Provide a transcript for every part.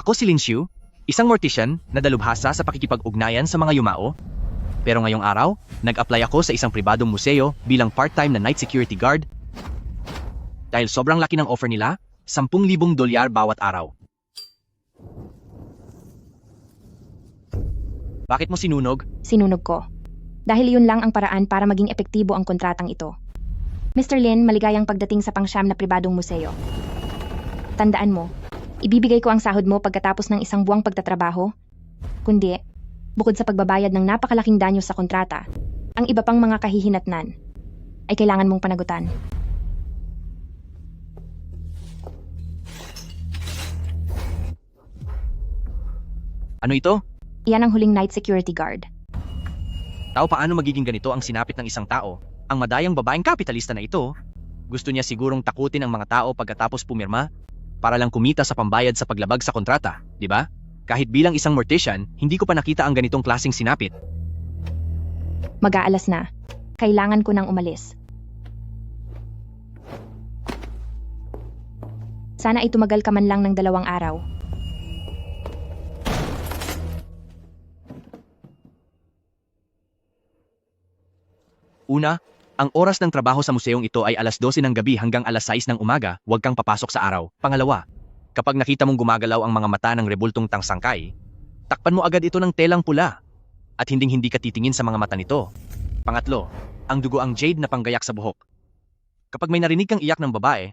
Ako si Lin Xiu, isang mortician na dalubhasa sa pakikipag-ugnayan sa mga yumao. Pero ngayong araw, nag-apply ako sa isang pribadong museo bilang part-time na night security guard. Dahil sobrang laki ng offer nila, $10,000 bawat araw. Bakit mo sinunog? Sinunog ko. Dahil yun lang ang paraan para maging epektibo ang kontratang ito. Mr. Lin, maligayang pagdating sa pangsyam na pribadong museo. Tandaan mo, ibibigay ko ang sahod mo pagkatapos ng isang buwang pagtatrabaho. Kundi, bukod sa pagbabayad ng napakalaking danyo sa kontrata, ang iba pang mga kahihinatnan ay kailangan mong panagutan. Ano ito? Iyan ang huling night security guard. Tao, paano magiging ganito ang sinapit ng isang tao? Ang madayang babaeng kapitalista na ito, gusto niya sigurong takutin ang mga tao pagkatapos pumirma para lang kumita sa pambayad sa paglabag sa kontrata, di ba? Kahit bilang isang mortician, hindi ko pa nakita ang ganitong klaseng sinapit. Mag-aalas na. Kailangan ko nang umalis. Sana ay tumagal ka man lang ng 2 araw. Una, ang oras ng trabaho sa museong ito ay alas 12 ng gabi hanggang alas 6 ng umaga, huwag kang papasok sa araw. Pangalawa, kapag nakita mong gumagalaw ang mga mata ng rebultong tangsangkay, takpan mo agad ito ng telang pula at hinding-hindi ka titingin sa mga mata nito. Pangatlo, ang dugo ang jade na panggayak sa buhok. Kapag may narinig kang iyak ng babae,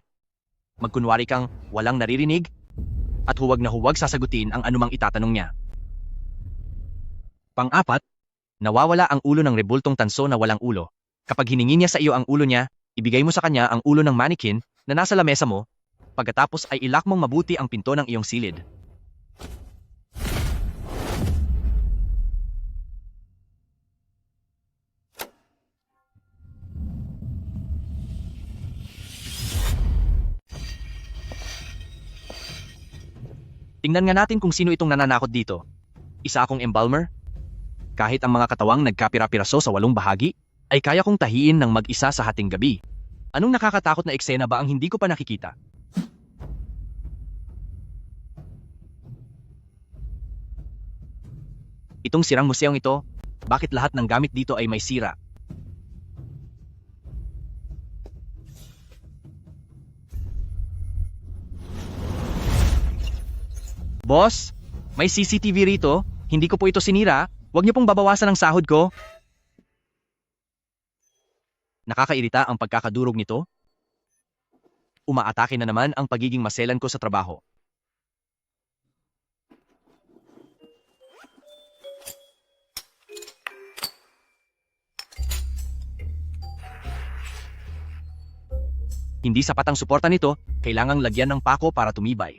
magkunwari kang walang naririnig at huwag na huwag sasagutin ang anumang itatanong niya. Pang-apat, nawawala ang ulo ng rebultong tanso na walang ulo. Kapag hiningi niya sa iyo ang ulo niya, ibigay mo sa kanya ang ulo ng mannequin na nasa lamesa mo, pagkatapos ay ilak mong mabuti ang pinto ng iyong silid. Tingnan nga natin kung sino itong nananakot dito. Isa akong embalmer. Kahit ang mga katawang nagkapira-piraso sa 8 bahagi, ay kaya kong tahiin ng mag-isa sa hating gabi. Anong nakakatakot na eksena ba ang hindi ko pa nakikita? Itong sirang museong ito, bakit lahat ng gamit dito ay may sira? Boss, may CCTV rito. Hindi ko po ito sinira. Huwag niyo pong babawasan ang sahod ko. Nakakairita ang pagkakadurog nito. Umaatake na naman ang pagiging maselan ko sa trabaho. Hindi sapat ang suporta nito, kailangang lagyan ng pako para tumibay.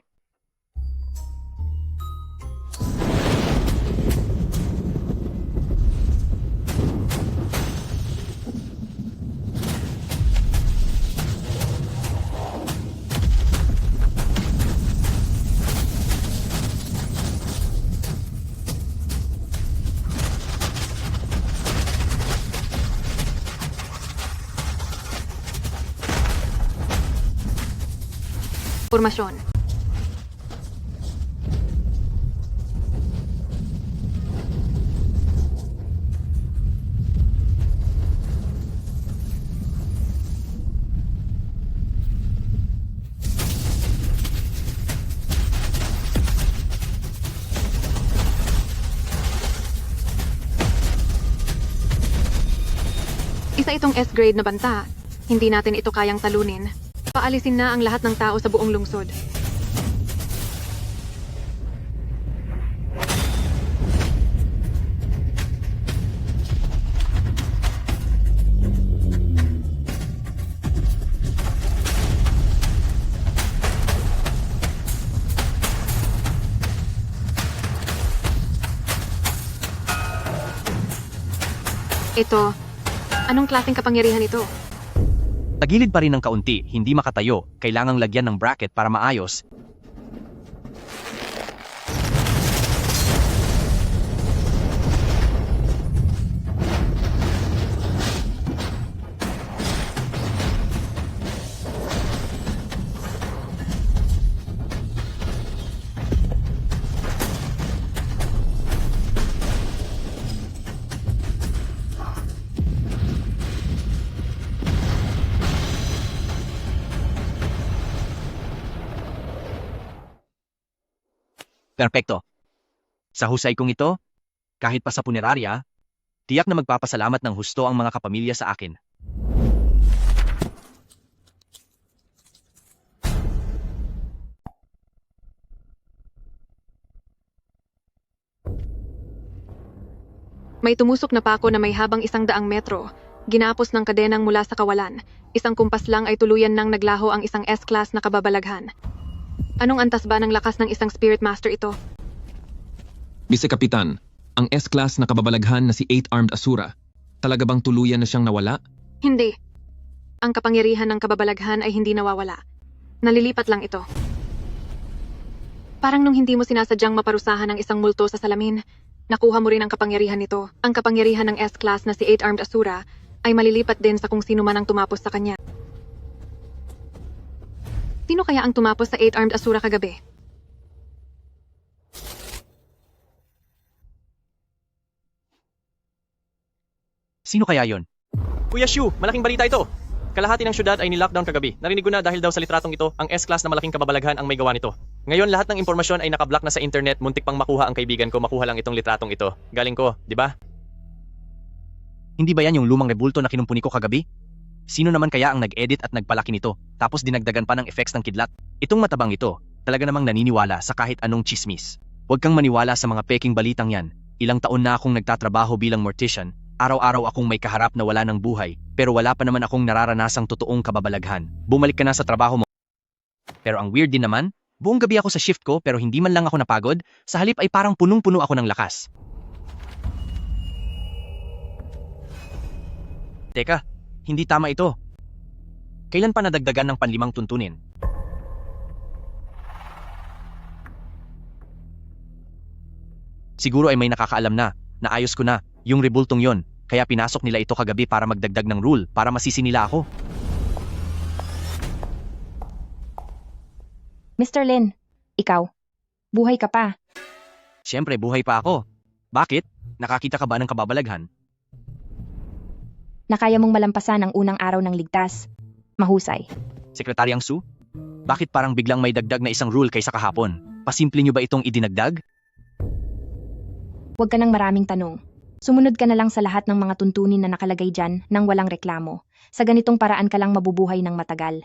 Formasyon. Isa itong S-grade na banta. Hindi natin ito kayang talunin. Paalisin na ang lahat ng tao sa buong lungsod. Ito, anong klaseng kapangyarihan ito? Tagilid pa rin ng kaunti, hindi makatayo, kailangang lagyan ng bracket para maayos. Perpekto. Sa husay kong ito, kahit pa sa punerarya, tiyak na magpapasalamat ng husto ang mga kapamilya sa akin. May tumusok na pako na may habang 100 metro. Ginapos ng kadenang mula sa kawalan. Isang kumpas lang ay tuluyan nang naglaho ang isang S-class na kababalaghan. Anong antas ba ng lakas ng isang Spirit Master ito? Vice Kapitan, ang S-class na kababalaghan na si 8-armed Asura, talaga bang tuluyan na siyang nawala? Hindi. Ang kapangyarihan ng kababalaghan ay hindi nawawala. Nalilipat lang ito. Parang nung hindi mo sinasadyang maparusahan ng isang multo sa salamin, nakuha mo rin ang kapangyarihan nito. Ang kapangyarihan ng S-class na si 8-armed Asura ay malilipat din sa kung sino man ang tumapos sa kanya. Sino kaya ang tumapos sa 8-armed Asura kagabi? Sino kaya yon? Kuya Shu, malaking balita ito! Kalahati ng syudad ay nilockdown kagabi. Narinig ko na dahil daw sa litratong ito, ang S-class na malaking kababalaghan ang may gawa nito. Ngayon lahat ng impormasyon ay nakablock na sa internet, muntik pang makuha ang kaibigan ko, makuha lang itong litratong ito. Galing ko, di ba? Hindi ba yan yung lumang rebulto na kinumpuni ko kagabi? Sino naman kaya ang nag-edit at nagpalaki nito, tapos dinagdagan pa ng effects ng kidlat? Itong matabang ito, talaga namang naniniwala sa kahit anong chismis. Huwag kang maniwala sa mga peking balitang yan. Ilang taon na akong nagtatrabaho bilang mortician, araw-araw akong may kaharap na wala ng buhay, pero wala pa naman akong nararanasang totoong kababalaghan. Bumalik ka na sa trabaho mo. Pero ang weird din naman, buong gabi ako sa shift ko pero hindi man lang ako napagod, sa halip ay parang punong-puno ako ng lakas. Teka, hindi tama ito. Kailan pa nadagdagan ng panlimang tuntunin? Siguro ay may nakakaalam na, naayos ko na, yung rebultong yon, kaya pinasok nila ito kagabi para magdagdag ng rule, para masisi nila ako. Mr. Lin, ikaw, buhay ka pa. Siyempre, buhay pa ako. Bakit? Nakakita ka ba ng kababalaghan? Nakaya mong malampasan ang unang araw ng ligtas. Mahusay. Sekretaryang Su? Bakit parang biglang may dagdag na isang rule kaysa kahapon? Pasimple nyo ba itong idinagdag? Huwag ka ng maraming tanong. Sumunod ka na lang sa lahat ng mga tuntunin na nakalagay dyan nang walang reklamo. Sa ganitong paraan ka lang mabubuhay ng matagal.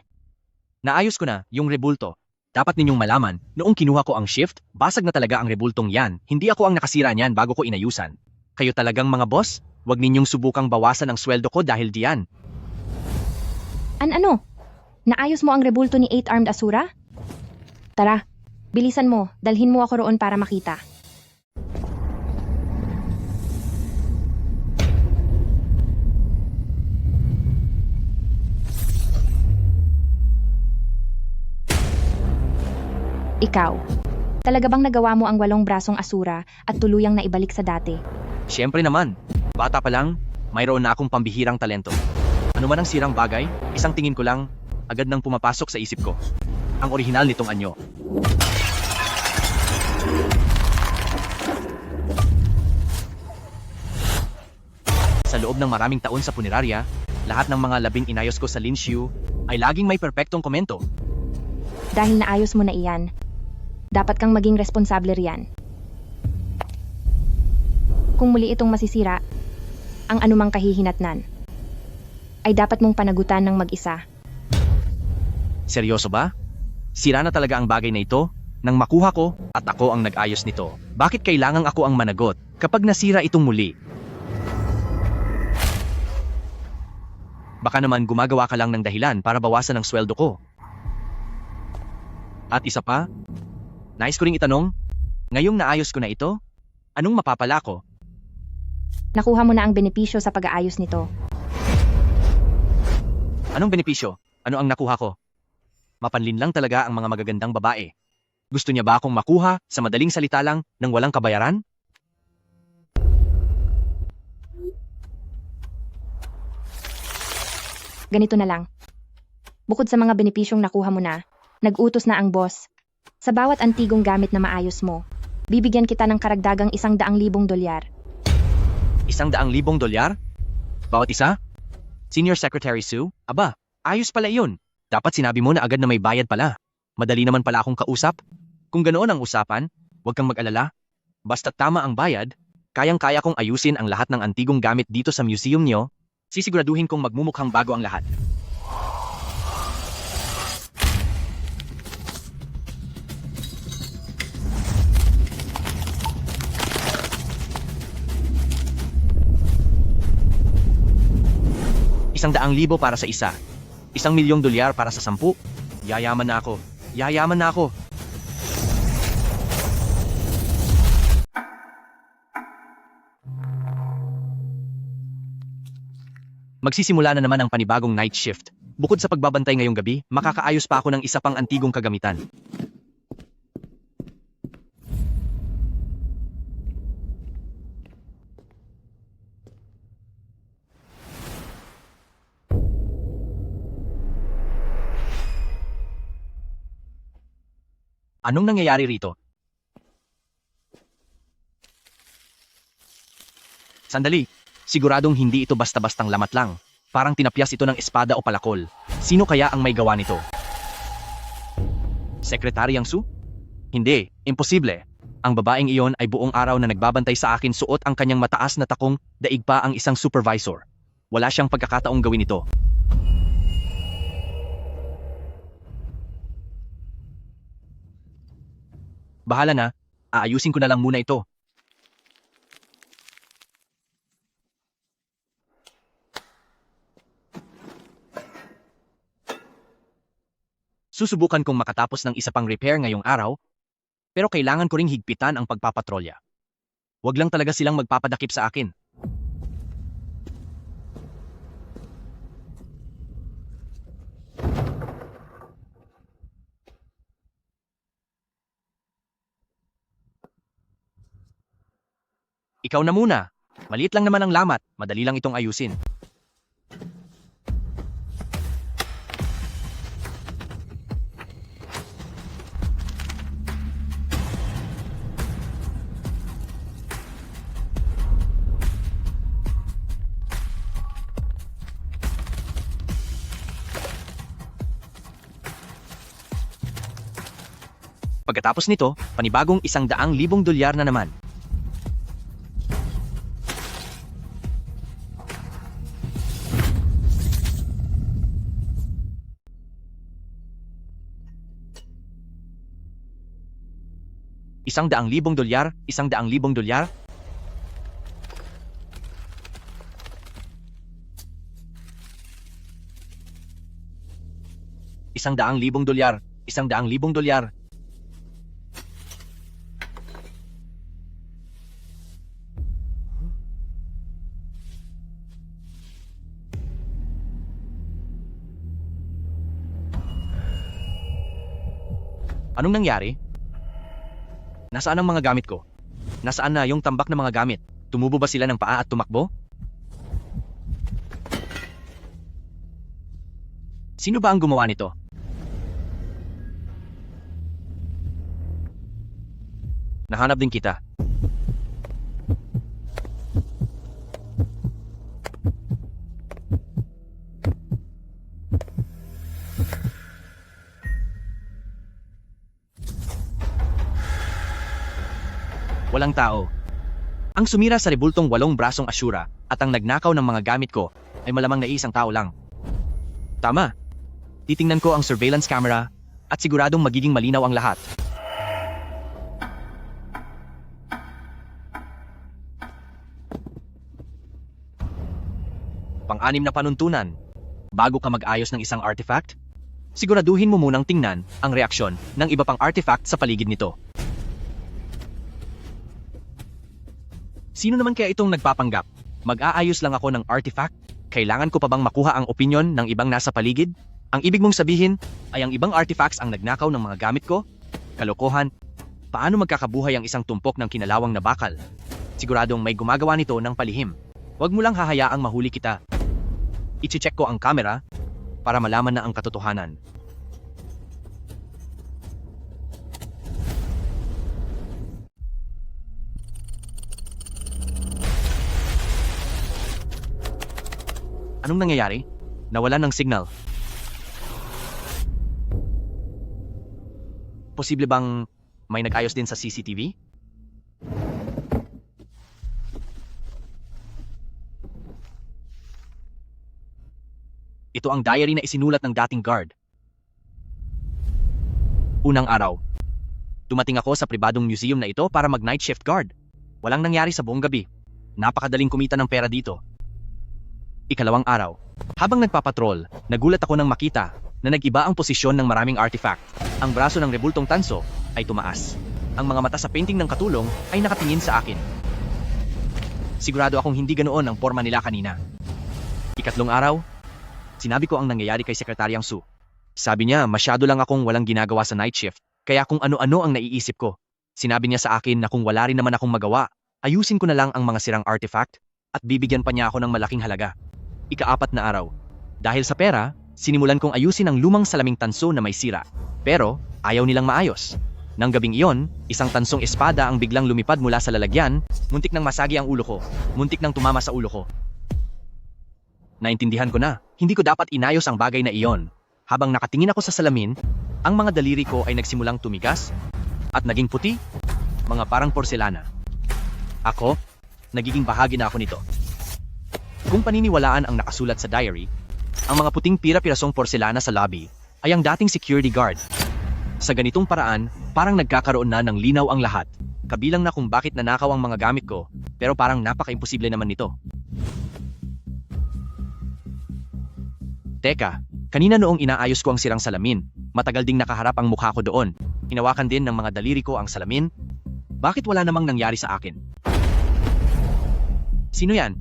Naayos ko na, yung rebulto. Dapat ninyong malaman, noong kinuha ko ang shift, basag na talaga ang rebultong yan. Hindi ako ang nakasira niyan bago ko inayusan. Kayo talagang mga boss? Huwag ninyong subukang bawasan ang sweldo ko dahil diyan. Ano? Naayos mo ang rebulto ni 8-armed Asura? Tara, bilisan mo, dalhin mo ako roon para makita. Ikaw, talaga bang nagawa mo ang 8 brasong Asura at tuluyang naibalik sa dati? Siyempre naman, bata pa lang, mayroon na akong pambihirang talento. Ano man ang sirang bagay, isang tingin ko lang, agad nang pumapasok sa isip ko. Ang orihinal nitong anyo. Sa loob ng maraming taon sa punerarya, lahat ng mga labing inayos ko sa Linshu ay laging may perpektong komento. Dahil naayos mo na iyan, dapat kang maging responsable riyan. Kung muli itong masisira, ang anumang kahihinatnan, ay dapat mong panagutan ng mag-isa. Seryoso ba? Sira na talaga ang bagay na ito? Nang makuha ko at ako ang nag-ayos nito, bakit kailangang ako ang managot kapag nasira itong muli? Baka naman gumagawa ka lang ng dahilan para bawasan ang sweldo ko. At isa pa, nais ko ring itanong, ngayong naayos ko na ito, anong mapapala ko? Nakuha mo na ang benepisyo sa pag-aayos nito. Anong benepisyo? Ano ang nakuha ko? Mapanlin lang talaga ang mga magagandang babae. Gusto niya ba akong makuha sa madaling salita lang ng walang kabayaran? Ganito na lang. Bukod sa mga benepisyong nakuha mo na, nag-utos na ang boss. Sa bawat antigong gamit na maayos mo, bibigyan kita ng karagdagang $100,000. $100,000? Bawat isa? Senior Secretary Sue? Aba, ayos pala iyon. Dapat sinabi mo na agad na may bayad pala. Madali naman pala akong kausap. Kung ganoon ang usapan, Huwag kang mag-alala. Basta tama ang bayad, kayang-kaya kong ayusin ang lahat ng antigong gamit dito sa museum niyo. Sisiguraduhin kong magmumukhang bago ang lahat. $100,000 para sa isa. $1,000,000 para sa 10. Yayaman na ako. Yayaman na ako. Magsisimula na naman ang panibagong night shift. Bukod sa pagbabantay ngayong gabi, makakaayos pa ako ng isa pang antigong kagamitan. Anong nangyayari rito? Sandali, siguradong hindi ito basta-bastang lamat lang. Parang tinapyas ito ng espada o palakol. Sino kaya ang may gawa nito? Sekretary Yang Su? Hindi, imposible. Ang babaeng iyon ay buong araw na nagbabantay sa akin, suot ang kanyang mataas na takong, daig pa ang isang supervisor. Wala siyang pagkakataong gawin ito. Bahala na, aayusin ko na lang muna ito. Susubukan kong makatapos ng isa pang repair ngayong araw, pero kailangan ko ring higpitan ang pagpapatrolya. Huwag lang talaga silang magpapadakip sa akin. Ikaw na muna. Maliit lang naman ang lamat, madali lang itong ayusin. Pagkatapos nito, panibagong $100,000 na naman. $100,000, $100,000. $100,000, $100,000. Anong nangyari? Nasaan ang mga gamit ko? Nasaan na yung tambak na mga gamit? Tumubo ba sila ng paa at tumakbo? Sino ba ang gumawa nito? Nahanap din kita. Walang tao. Ang sumira sa rebultong 8 brasong Ashura at ang nagnakaw ng mga gamit ko ay malamang na isang tao lang. Tama. Titingnan ko ang surveillance camera at siguradong magiging malinaw ang lahat. Pang-anim na panuntunan. Bago ka mag-ayos ng isang artifact, siguraduhin mo munang tingnan ang reaksyon ng iba pang artifact sa paligid nito. Sino naman kaya itong nagpapanggap? Mag-aayos lang ako ng artifact? Kailangan ko pa bang makuha ang opinyon ng ibang nasa paligid? Ang ibig mong sabihin ay ang ibang artifacts ang nagnakaw ng mga gamit ko? Kalokohan. Paano magkakabuhay ang isang tumpok ng kinalawang na bakal? Siguradong may gumagawa nito ng palihim. Huwag mo lang hahayaang mahuli kita. I-check ko ang camera para malaman na ang katotohanan. Anong nangyayari? Nawalan ng signal. Posible bang May nag-ayos din sa CCTV? Ito ang diary na isinulat ng dating guard. Unang araw. Dumating ako sa pribadong museum na ito para mag-night shift guard. Walang nangyari sa buong gabi. Napakadaling kumita ng pera dito. Ikalawang araw. Habang nagpapatrol, nagulat ako nang makita na nag-iba ang posisyon ng maraming artifact. Ang braso ng rebultong tanso ay tumaas. Ang mga mata sa painting ng katulong ay nakatingin sa akin. Sigurado akong hindi ganoon ang forma nila kanina. Ikatlong araw, sinabi ko ang nangyayari kay Sekretaryang Su. Sabi niya, masyado lang akong walang ginagawa sa night shift, kaya kung ano-ano ang naiisip ko. Sinabi niya sa akin na kung wala rin naman akong magawa, ayusin ko na lang ang mga sirang artifact at bibigyan pa niya ako ng malaking halaga. Ika-4 na araw. Dahil sa pera, sinimulan kong ayusin ang lumang salaming tanso na may sira. Pero, ayaw nilang maayos. Nang gabing iyon, isang tansong espada ang biglang lumipad mula sa lalagyan, muntik nang masagi ang ulo ko, muntik nang tumama sa ulo ko. Naintindihan ko na, hindi ko dapat inayos ang bagay na iyon. Habang nakatingin ako sa salamin, ang mga daliri ko ay nagsimulang tumigas at naging puti, mga parang porselana. Ako, nagiging bahagi na ako nito. Kung paniniwalaan ang nakasulat sa diary, ang mga puting pira-pirasong porselana sa lobby ay ang dating security guard. Sa ganitong paraan, parang nagkakaroon na ng linaw ang lahat, kabilang na kung bakit nanakaw ang mga gamit ko, pero parang napaka-imposible naman nito. Teka, kanina noong inaayos ko ang sirang salamin, matagal ding nakaharap ang mukha ko doon. Hinawakan din ng mga daliri ko ang salamin. Bakit wala namang nangyari sa akin? Sino yan?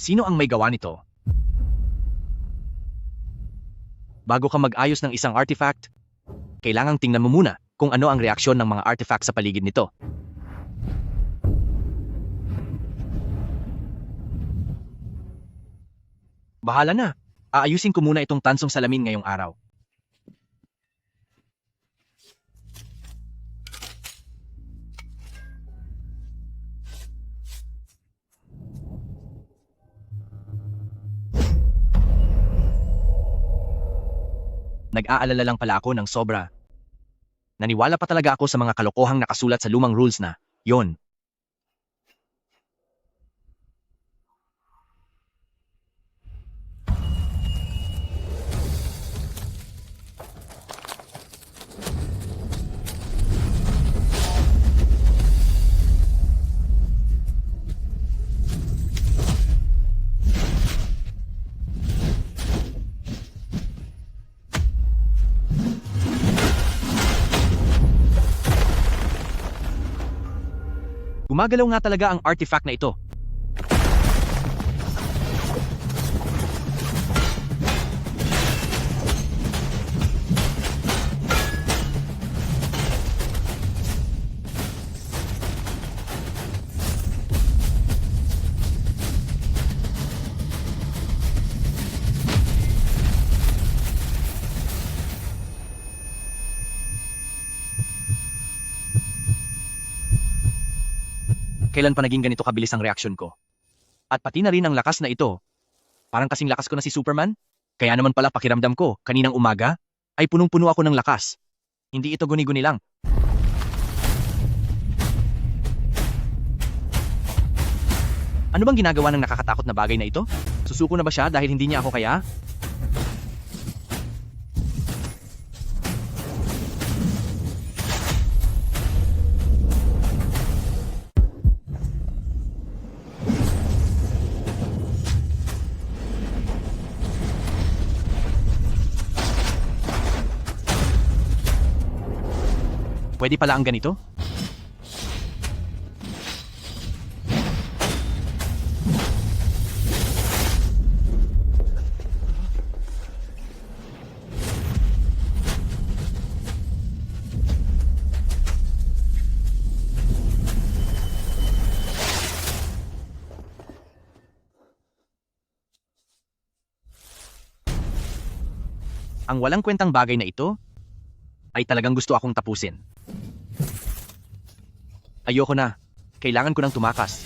Sino ang may gawa nito? Bago ka mag-ayos ng isang artifact, kailangang tingnan mo muna kung ano ang reaksyon ng mga artifact sa paligid nito. Bahala na. Aayusin ko muna itong tansong salamin ngayong araw. Nag-aalala lang pala ako ng sobra. Naniwala pa talaga ako sa mga kalokohang nakasulat sa lumang rules na, yon. Gumagalaw nga talaga ang artifact na ito. Kailan pa naging ganito kabilis ang reaksyon ko? At pati na rin ang lakas na ito. Parang kasing lakas ko na si Superman? Kaya naman pala pakiramdam ko, kaninang umaga, ay punong-puno ako ng lakas. Hindi ito guni-guni lang. Ano bang ginagawa ng nakakatakot na bagay na ito? Susuko na ba siya dahil hindi niya ako kaya? Pwede pala ang ganito? Ang walang kwentang bagay na ito ay talagang gusto akong tapusin. Ayoko na. Kailangan ko nang tumakas.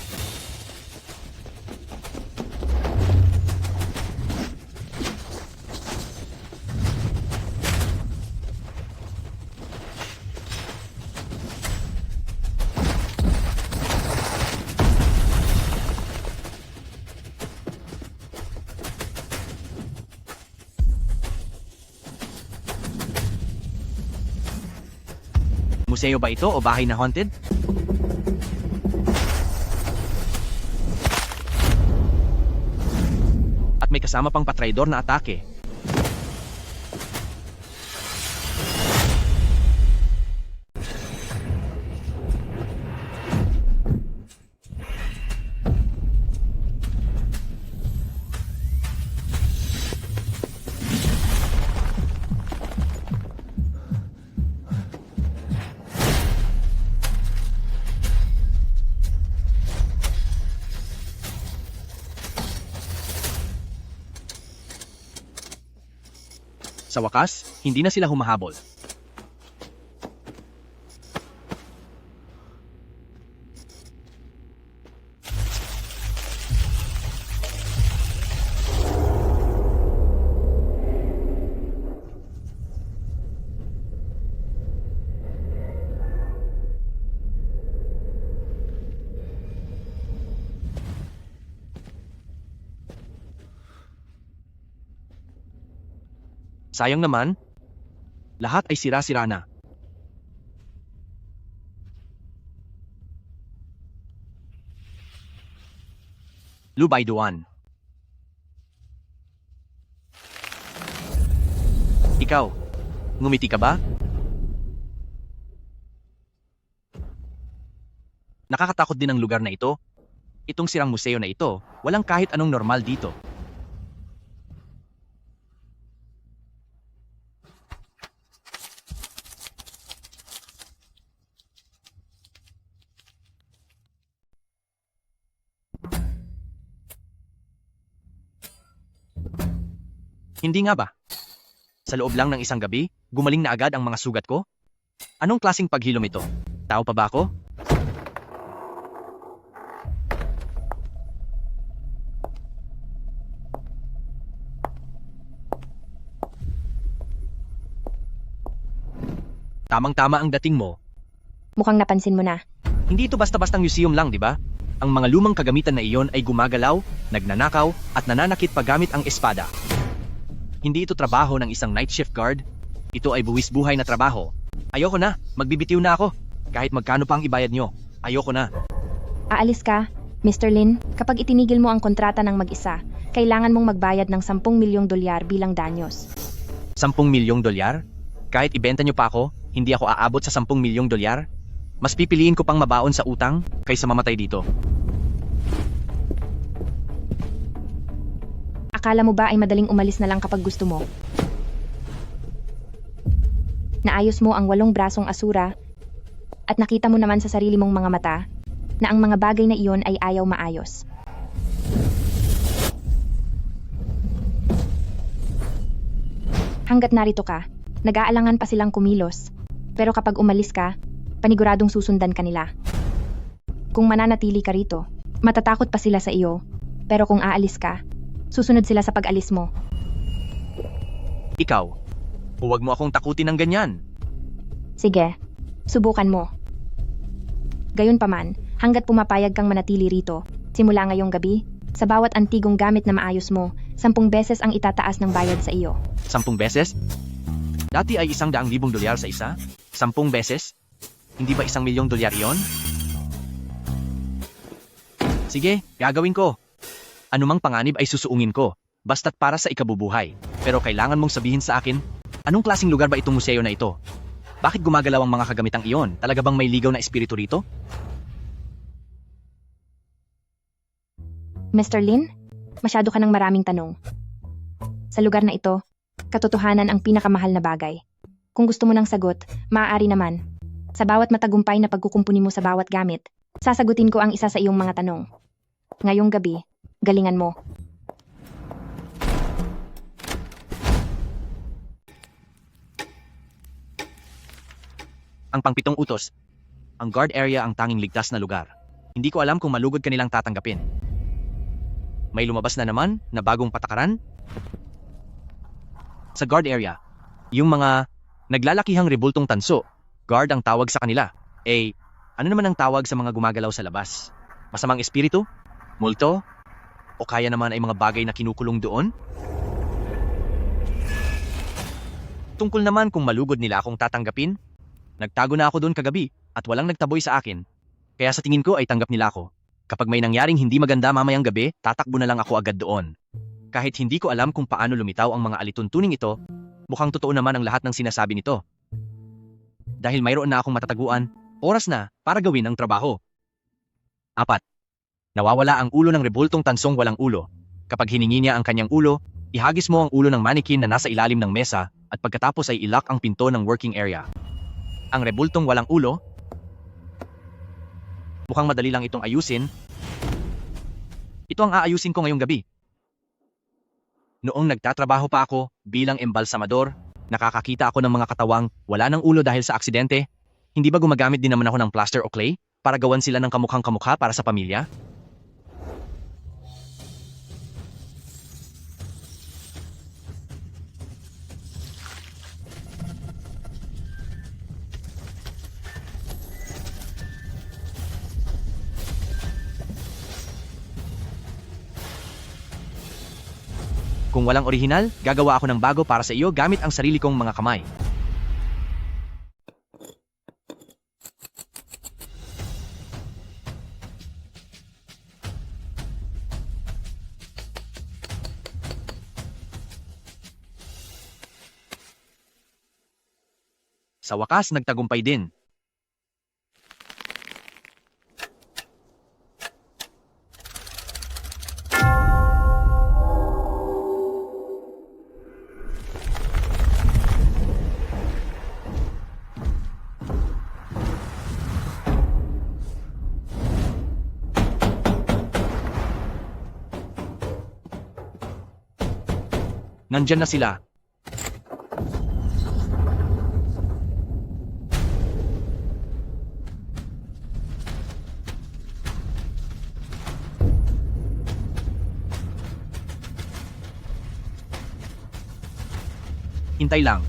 Museo ba ito o bahay na haunted? At may kasama pang patraidor na atake. Sa wakas, hindi na sila humahabol. Sayang naman, lahat ay sira-sira na. Lubay Duan. Ikaw, ngumiti ka ba? Nakakatakot din ang lugar na ito. Itong sirang museo na ito, walang kahit anong normal dito. Hindi nga ba? Sa loob lang ng isang gabi, gumaling na agad ang mga sugat ko? Anong klaseng paghilom ito? Tao pa ba ako? Tamang-tama ang dating mo. Mukhang napansin mo na. Hindi ito basta-bastang museum lang, di ba? Ang mga lumang kagamitan na iyon ay gumagalaw, nagnanakaw, at nananakit paggamit ang espada. Hindi ito trabaho ng isang night shift guard. Ito ay buwis buhay na trabaho. Ayoko na, magbibitiw na ako. Kahit magkano pa ang ibayad nyo. Ayoko na. Aalis ka, Mr. Lin, kapag itinigil mo ang kontrata ng mag-isa, kailangan mong magbayad ng 10 milyong dolyar bilang danyos. 10 milyong dolyar? Kahit ibenta nyo pa ako, hindi ako aabot sa 10 milyong dolyar? Mas pipiliin ko pang mabaon sa utang kaysa mamatay dito. Akala mo ba ay madaling umalis na lang kapag gusto mo? Naayos mo ang 8 brasong asura at nakita mo naman sa sarili mong mga mata na ang mga bagay na iyon ay ayaw maayos. Hanggat narito ka, nag-aalangan pa silang kumilos. Pero kapag umalis ka, paniguradong susundan ka nila. Kung mananatili ka rito, matatakot pa sila sa iyo. Pero kung aalis ka, susunod sila sa pag-alis mo. Ikaw, huwag mo akong takutin ng ganyan. Sige, subukan mo. Gayunpaman, hanggat pumapayag kang manatili rito, simula ngayong gabi, sa bawat antigong gamit na maayos mo, 10 beses ang itataas ng bayad sa iyo. 10 beses? Dati ay 100,000 dolyar sa isa? 10 beses? Hindi ba 1 milyong dolyar iyon? Sige, gagawin ko. Anumang panganib ay susuungin ko, basta't para sa ikabubuhay. Pero kailangan mong sabihin sa akin, anong klaseng lugar ba itong museo na ito? Bakit gumagalaw ang mga kagamitang iyon? Talaga bang may ligaw na espiritu rito? Mr. Lin, masyado ka ng maraming tanong. Sa lugar na ito, katotohanan ang pinakamahal na bagay. Kung gusto mo ng sagot, maaari naman. Sa bawat matagumpay na pagkukumpuni mo sa bawat gamit, sasagutin ko ang isa sa iyong mga tanong. Ngayong gabi, galingan mo. Ang pangpitong utos. Ang guard area ang tanging ligtas na lugar. Hindi ko alam kung malugod kanilang tatanggapin. May lumabas na naman na bagong patakaran? Sa guard area, yung mga naglalakihang rebultong tanso, guard ang tawag sa kanila. Ano naman ang tawag sa mga gumagalaw sa labas? Masamang espiritu? Multo? O kaya naman ay mga bagay na kinukulong doon? Tungkol naman kung malugod nila akong tatanggapin, nagtago na ako doon kagabi at walang nagtaboy sa akin. Kaya sa tingin ko ay tanggap nila ako. Kapag may nangyaring hindi maganda mamayang gabi, tatakbo na lang ako agad doon. Kahit hindi ko alam kung paano lumitaw ang mga alituntuning ito, mukhang totoo naman ang lahat ng sinasabi nito. Dahil mayroon na akong matataguan, oras na para gawin ang trabaho. 4. Nawawala ang ulo ng rebultong tansong walang ulo. Kapag hiningi niya ang kanyang ulo, ihagis mo ang ulo ng manikin na nasa ilalim ng mesa at pagkatapos ay ilock ang pinto ng working area. Ang rebultong walang ulo, mukhang madali lang itong ayusin. Ito ang aayusin ko ngayong gabi. Noong nagtatrabaho pa ako bilang embalsamador, nakakakita ako ng mga katawang wala ng ulo dahil sa aksidente. Hindi ba gumagamit din naman ako ng plaster o clay para gawan sila ng kamukhang kamukha para sa pamilya? Kung walang orihinal, gagawa ako ng bago para sa iyo gamit ang sarili kong mga kamay. Sa wakas, nagtagumpay din. Nandyan na sila. Hintay lang.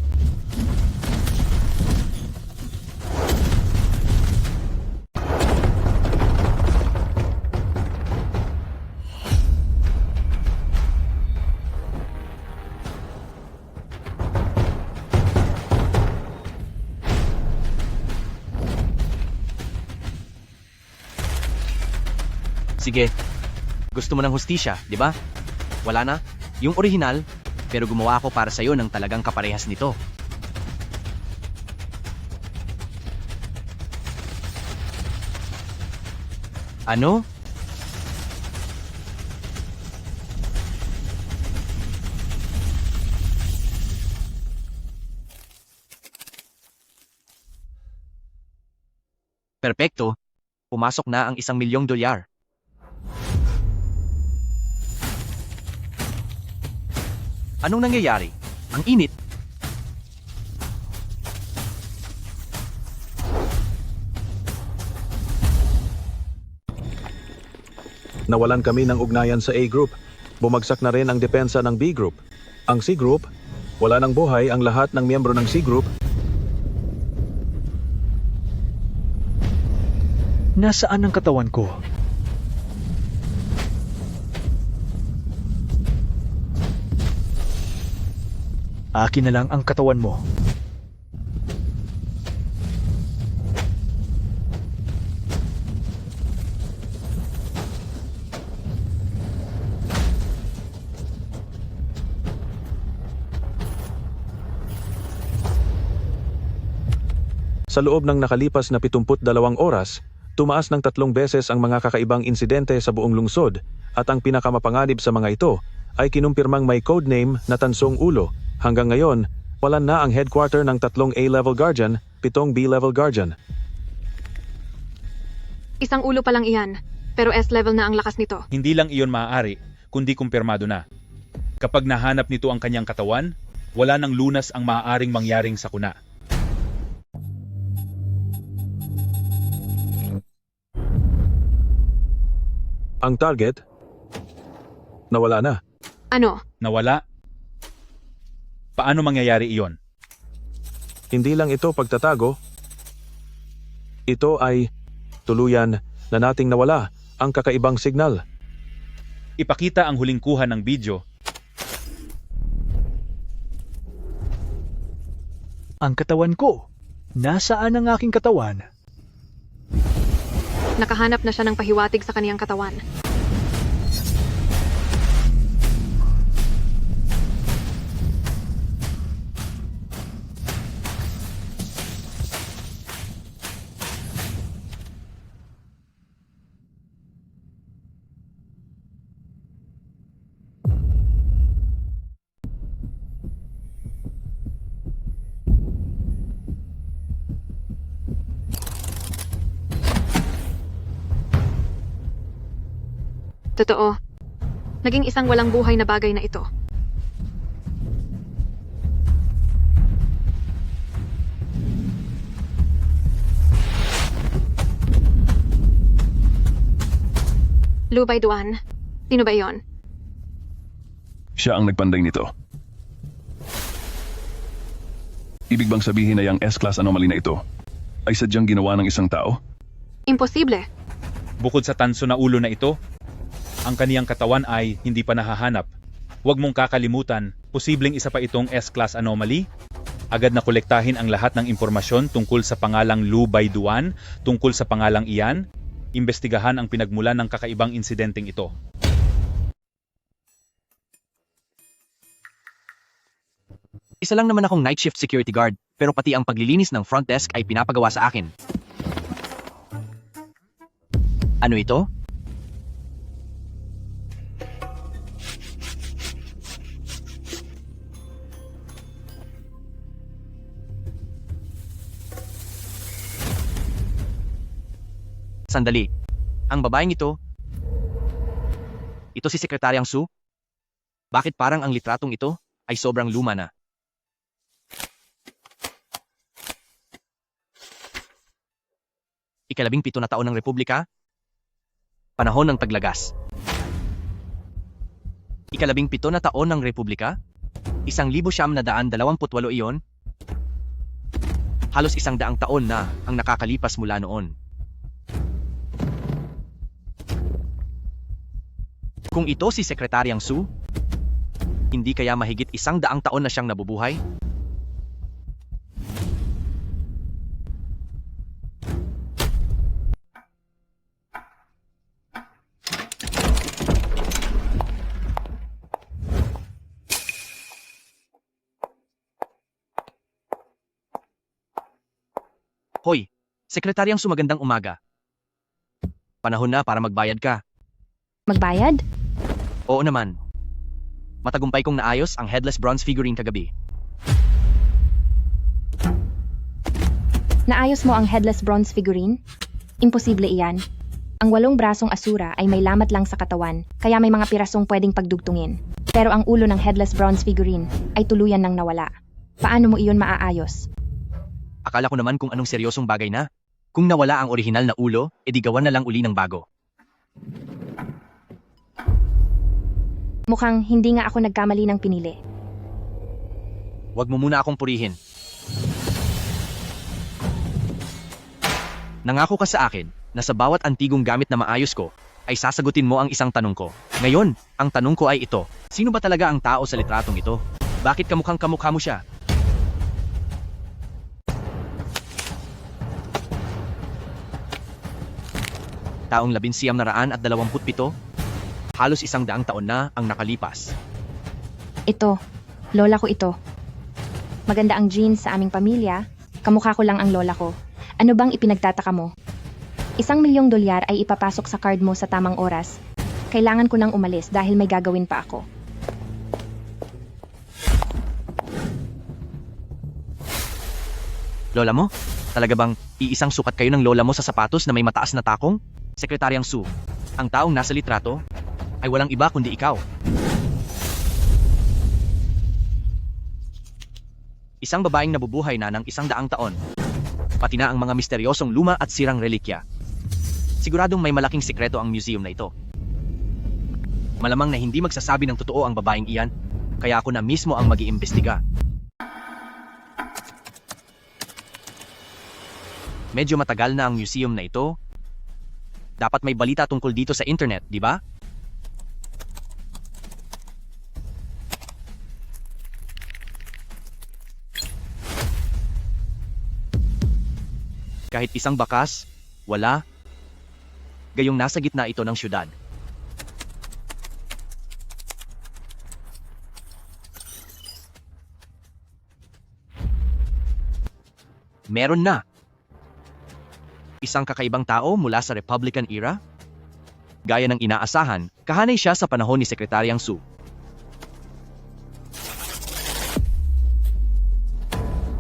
Sige. Gusto mo ng hustisya, di ba? Wala na? Yung orihinal, pero gumawa ako para sa'yo ng talagang kaparehas nito. Ano? Perpekto. Pumasok na ang $1,000,000. Anong nangyayari? Ang init. Nawalan kami ng ugnayan sa A Group. Bumagsak na rin ang depensa ng B Group. Ang C Group, wala ng buhay ang lahat ng miyembro ng C Group. Nasaan ang katawan ko? Akin na lang ang katawan mo. Sa loob ng nakalipas na 72 oras, tumaas ng 3 beses ang mga kakaibang insidente sa buong lungsod at ang pinakamapanganib sa mga ito ay kinumpirmang may codename na Tansong Ulo. Hanggang ngayon, wala na ang headquarter ng 3 A-level guardian, 7 B-level guardian. Isang ulo pa lang iyan, pero S-level na ang lakas nito. Hindi lang iyon maaari, kundi kumpirmado na. Kapag nahanap nito ang kanyang katawan, wala nang lunas ang maaaring mangyaring sakuna. Ang target, nawala na. Ano? Nawala? Paano mangyayari iyon? Hindi lang ito pagtatago. Ito ay tuluyan na nating nawala ang kakaibang signal. Ipakita ang huling kuha ng video. Ang katawan ko. Nasaan ang aking katawan? Nakahanap na siya ng pahiwatig sa kaniyang katawan. Totoo. Naging isang walang buhay na bagay na ito. Lubay Duan. Sino ba iyon? Siya ang nagpanday nito. Ibig bang sabihin na yung S-class anomaly na ito ay sadyang ginawa ng isang tao? Imposible. Bukod sa tanso na ulo na ito, ang kaniyang katawan ay hindi pa nahahanap. Huwag mong kakalimutan, posibleng isa pa itong S-class anomaly. Agad na kolektahin ang lahat ng impormasyon tungkol sa pangalang Lu Baiduan, tungkol sa pangalang iyan. Imbestigahan ang pinagmulan ng kakaibang insidenteng ito. Isa lang naman akong night shift security guard, pero pati ang paglilinis ng front desk ay pinapagawa sa akin. Ano ito? Sandali. Ang babaeng ito? Ito si Sekretaryang Su? Bakit parang ang litratong ito ay sobrang luma na? Ika-17 na taon ng Republika? Panahon ng taglagas. Ika-17 na taon ng Republika? 1928 iyon? Halos 100 taon na ang nakakalipas mula noon. Kung ito si Sekretaryang Su, hindi kaya mahigit 100 taon na siyang nabubuhay? Hoy, Sekretaryang Su, magandang umaga. Panahon na para magbayad ka. Magbayad? Oo naman. Matagumpay kong naayos ang headless bronze figurine kagabi. Naayos mo ang headless bronze figurine? Imposible iyan. Ang 8 brasong asura ay may lamat lang sa katawan, kaya may mga pirasong pwedeng pagdugtungin. Pero ang ulo ng headless bronze figurine ay tuluyan nang nawala. Paano mo iyon maaayos? Akala ko naman kung anong seryosong bagay na. Kung nawala ang orihinal na ulo, edi gawan na lang uli ng bago. Mukhang hindi nga ako nagkamali ng pinili. Huwag mo muna akong purihin. Nangako ka sa akin na sa bawat antigong gamit na maayos ko, ay sasagutin mo ang isang tanong ko. Ngayon, ang tanong ko ay ito. Sino ba talaga ang tao sa litratong ito? Bakit kamukhang kamukha mo siya? Taong 1927, halos 100 taon na ang nakalipas. Ito, lola ko ito. Maganda ang genes sa aming pamilya, kamukha ko lang ang lola ko. Ano bang ipinagtataka mo? $1,000,000 ay ipapasok sa card mo sa tamang oras. Kailangan ko nang umalis dahil may gagawin pa ako. Lola mo? Talaga bang iisang sukat kayo ng lola mo sa sapatos na may mataas na takong? Sekretaryang Su, ang taong nasa litrato ay walang iba kundi ikaw. Isang babaeng nabubuhay na ng 100 taon. Pati na ang mga misteryosong luma at sirang relikya. Siguradong may malaking sikreto ang museum na ito. Malamang na hindi magsasabi ng totoo ang babaeng iyan, kaya ako na mismo ang mag-iimbestiga. Medyo matagal na ang museum na ito. Dapat may balita tungkol dito sa internet, di ba? Kahit isang bakas, wala. Gayong nasa gitna ito ng syudad. Meron na. Isang kakaibang tao mula sa Republican era? Gaya ng inaasahan, kahanay siya sa panahon ni Sekretaryang Su.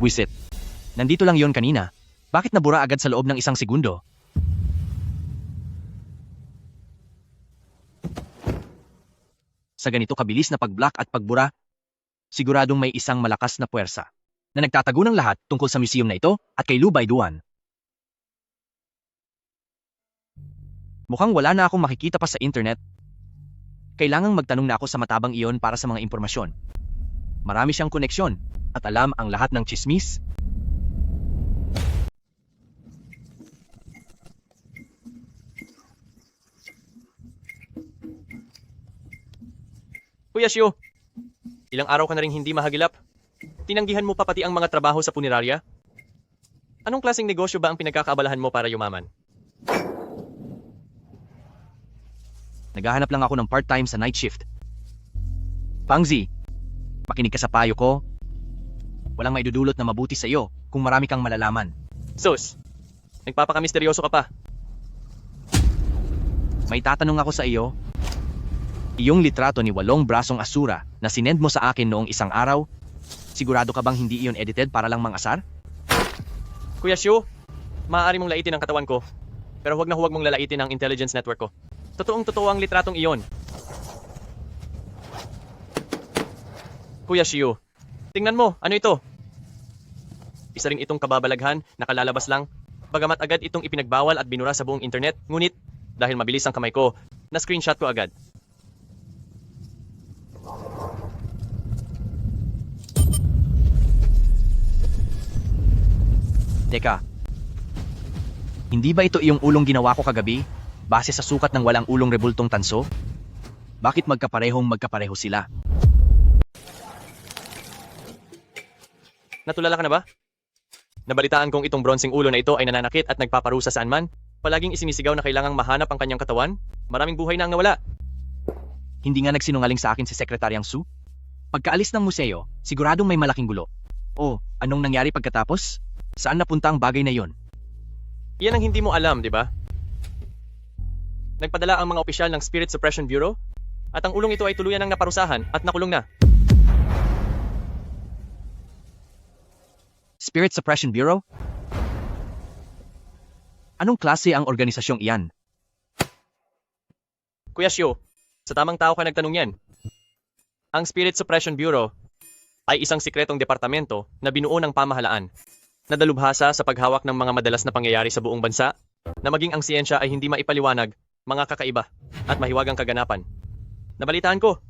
Wisit. Nandito lang yon kanina. Bakit nabura agad sa loob ng isang segundo? Sa ganito kabilis na pag-block at pagbura, siguradong may isang malakas na puwersa na nagtatago ng lahat tungkol sa museum na ito at kay Lu Baiduan. Mukhang wala na akong makikita pa sa internet. Kailangang magtanong na ako sa matabang iyon para sa mga impormasyon. Marami siyang koneksyon at alam ang lahat ng chismis. Kuya Shio, ilang araw ka na rin hindi mahagilap. Tinanggihan mo pa pati ang mga trabaho sa punerarya? Anong klaseng negosyo ba ang pinagkakaabalahan mo para yumaman? Naghahanap lang ako ng part-time sa night shift. Pangzi, makinig ka sa payo ko. Walang maidudulot na mabuti sa iyo kung marami kang malalaman. Sus, nagpapakamisteryoso ka pa. May tatanong ako sa iyo. Iyong litrato ni Walong Brasong Asura na sinend mo sa akin noong isang araw, sigurado ka bang hindi iyon edited para lang mangasar? Kuya Shio, maaari mong laitin ang katawan ko, pero huwag na huwag mong lalaitin ang intelligence network ko. Totoong-totoo ang litratong iyon. Kuya Shio, tingnan mo, ano ito? Isa rin itong kababalaghan, nakalalabas lang. Bagamat agad itong ipinagbawal at binura sa buong internet, ngunit dahil mabilis ang kamay ko, na-screenshot ko agad. Teka, hindi ba ito iyong ulong ginawa ko kagabi, base sa sukat ng walang ulong rebultong tanso? Bakit magkapareho sila? Natulala ka na ba? Nabalitaan kong itong bronseng ulo na ito ay nananakit at nagpaparusa saan man. Palaging isinisigaw na kailangang mahanap ang kanyang katawan. Maraming buhay na ang nawala. Hindi nga nagsinungaling sa akin si Sekretaryang Su? Pagkaalis ng museo, siguradong may malaking gulo. Oh, anong nangyari pagkatapos? Saan napunta ang bagay na yon? Yan ang hindi mo alam, di ba? Nagpadala ang mga opisyal ng Spirit Suppression Bureau at ang ulong ito ay tuluyan ng naparusahan at nakulong na. Spirit Suppression Bureau? Anong klase ang organisasyong iyan? Kuya Shio, sa tamang tao ka nagtanong yan. Ang Spirit Suppression Bureau ay isang sikretong departamento na binuo ng pamahalaan na dalubhasa sa paghawak ng mga madalas na pangyayari sa buong bansa na maging ang siyensya ay hindi maipaliwanag, mga kakaiba at mahiwagang kaganapan. Nabalitaan ko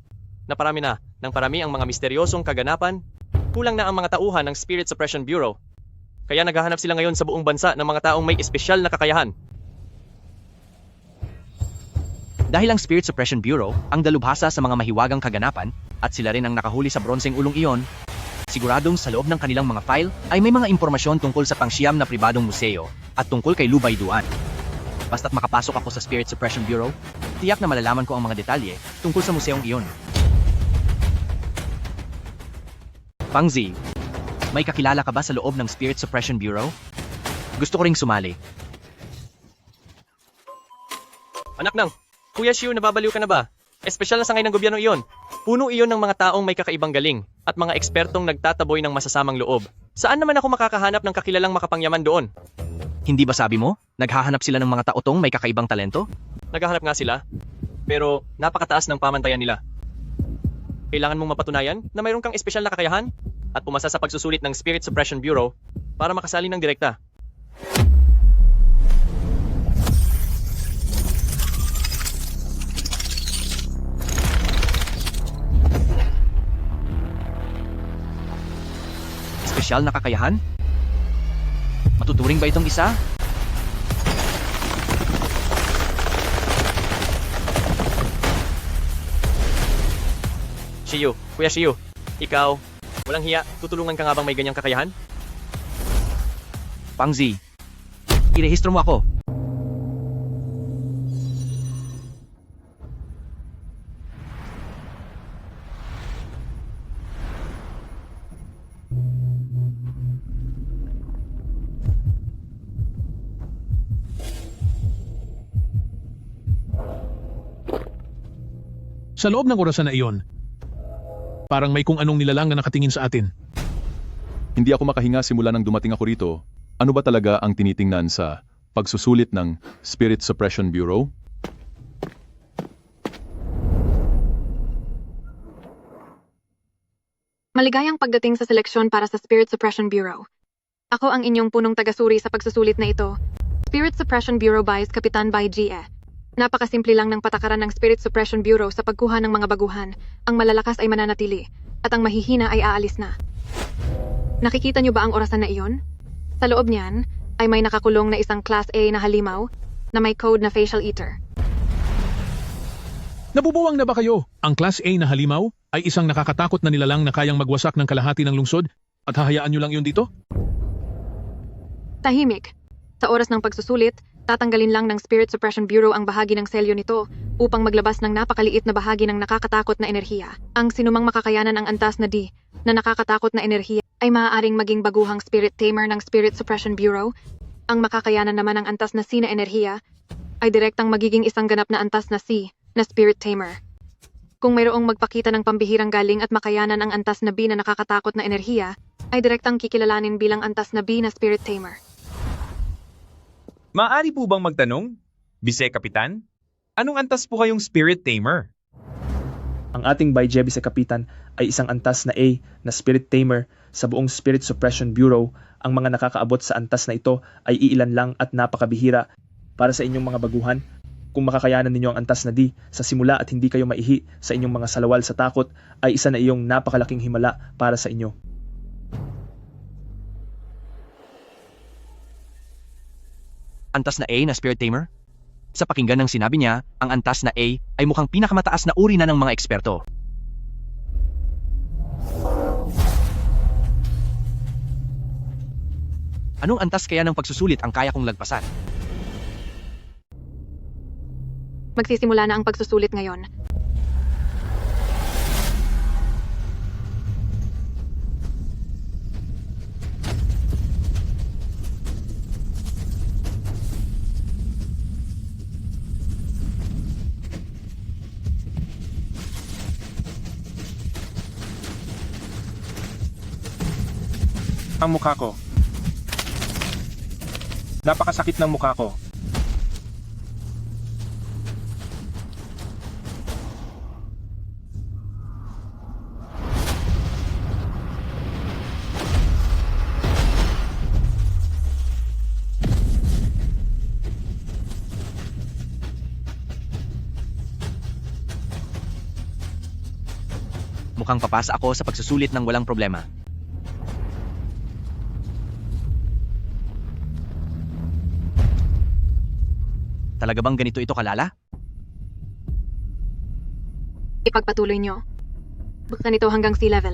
na parami ang mga misteryosong kaganapan, kulang na ang mga tauhan ng Spirit Suppression Bureau. Kaya naghahanap sila ngayon sa buong bansa ng mga taong may espesyal na kakayahan. Dahil ang Spirit Suppression Bureau ang dalubhasa sa mga mahiwagang kaganapan at sila rin ang nakahuli sa bronseng ulong iyon, siguradong sa loob ng kanilang mga file ay may mga impormasyon tungkol sa pangsyam na pribadong museo at tungkol kay Lu Baiduan. Basta't makapasok ako sa Spirit Suppression Bureau, tiyak na malalaman ko ang mga detalye tungkol sa museong iyon. Pangzi, may kakilala ka ba sa loob ng Spirit Suppression Bureau? Gusto ko ring sumali. Anak nang, Kuya Shio, nababaliw ka na ba? Espesyal na sangay ng gobyerno iyon. Puno iyon ng mga taong may kakaibang galing at mga ekspertong nagtataboy ng masasamang loob. Saan naman ako makakahanap ng kakilalang makapangyaman doon? Hindi ba sabi mo, naghahanap sila ng mga taotong may kakaibang talento? Naghahanap nga sila, pero napakataas ng pamantayan nila. Kailangan mong mapatunayan na mayroon kang espesyal na kakayahan at pumasa sa pagsusulit ng Spirit Suppression Bureau para makasali ng direkta. espesyal na kakayahan? Matuturing ba itong isa? Shiyu, Kuya Shiyu, ikaw, walang hiya, tutulungan ka nga bang may ganyang kakayahan? Pangzi, irehistro mo ako. Sa loob ng orasan na iyon, parang may kung anong nilalang na nakatingin sa atin. Hindi ako makahinga simula nang dumating ako rito. Ano ba talaga ang tinitingnan sa pagsusulit ng Spirit Suppression Bureau? Maligayang pagdating sa seleksyon para sa Spirit Suppression Bureau. Ako ang inyong punong tagasuri sa pagsusulit na ito. Spirit Suppression Bureau Vice Kapitan by G.E. Napakasimple lang ng patakaran ng Spirit Suppression Bureau sa pagkuha ng mga baguhan. Ang malalakas ay mananatili, at ang mahihina ay aalis na. Nakikita niyo ba ang orasan na iyon? Sa loob niyan, ay may nakakulong na isang Class A na halimaw na may code na Facial Eater. Nabubuwang na ba kayo? Ang Class A na halimaw ay isang nakakatakot na nilalang na kayang magwasak ng kalahati ng lungsod at hahayaan nyo lang yun dito? Tahimik. Sa oras ng pagsusulit, tatanggalin lang ng Spirit Suppression Bureau ang bahagi ng selyo nito upang maglabas ng napakaliit na bahagi ng nakakatakot na enerhiya. Ang sinumang makakayanan ang antas na D na nakakatakot na enerhiya ay maaaring maging baguhang Spirit Tamer ng Spirit Suppression Bureau. Ang makakayanan naman ng antas na C na enerhiya ay direktang magiging isang ganap na antas na C na Spirit Tamer. Kung mayroong magpakita ng pambihirang galing at makayanan ang antas na B na nakakatakot na enerhiya, ay direktang kikilalanin bilang antas na B na Spirit Tamer. Maaari po bang magtanong, Bise Kapitan? Anong antas po kayong Spirit Tamer? Ang ating by Vice Kapitan ay isang antas na A na Spirit Tamer sa buong Spirit Suppression Bureau. Ang mga nakakaabot sa antas na ito ay iilan lang at napakabihira. Para sa inyong mga baguhan, kung makakayanan ninyo ang antas na D sa simula at hindi kayo maihi sa inyong mga salawal sa takot, ay isa na iyong napakalaking himala para sa inyo. Antas na A na Spirit Tamer? Sa pakinggan ng sinabi niya, ang antas na A ay mukhang pinakamataas na uri na ng mga eksperto. Anong antas kaya ng pagsusulit ang kaya kong lagpasan? Magsisimula na ang pagsusulit ngayon. Ang mukha ko. Napakasakit ng mukha ko. Mukhang papasa ako sa pagsusulit ng walang problema. Talaga bang ganito ito kalala? Ipagpatuloy nyo. Buksan ito hanggang sea level.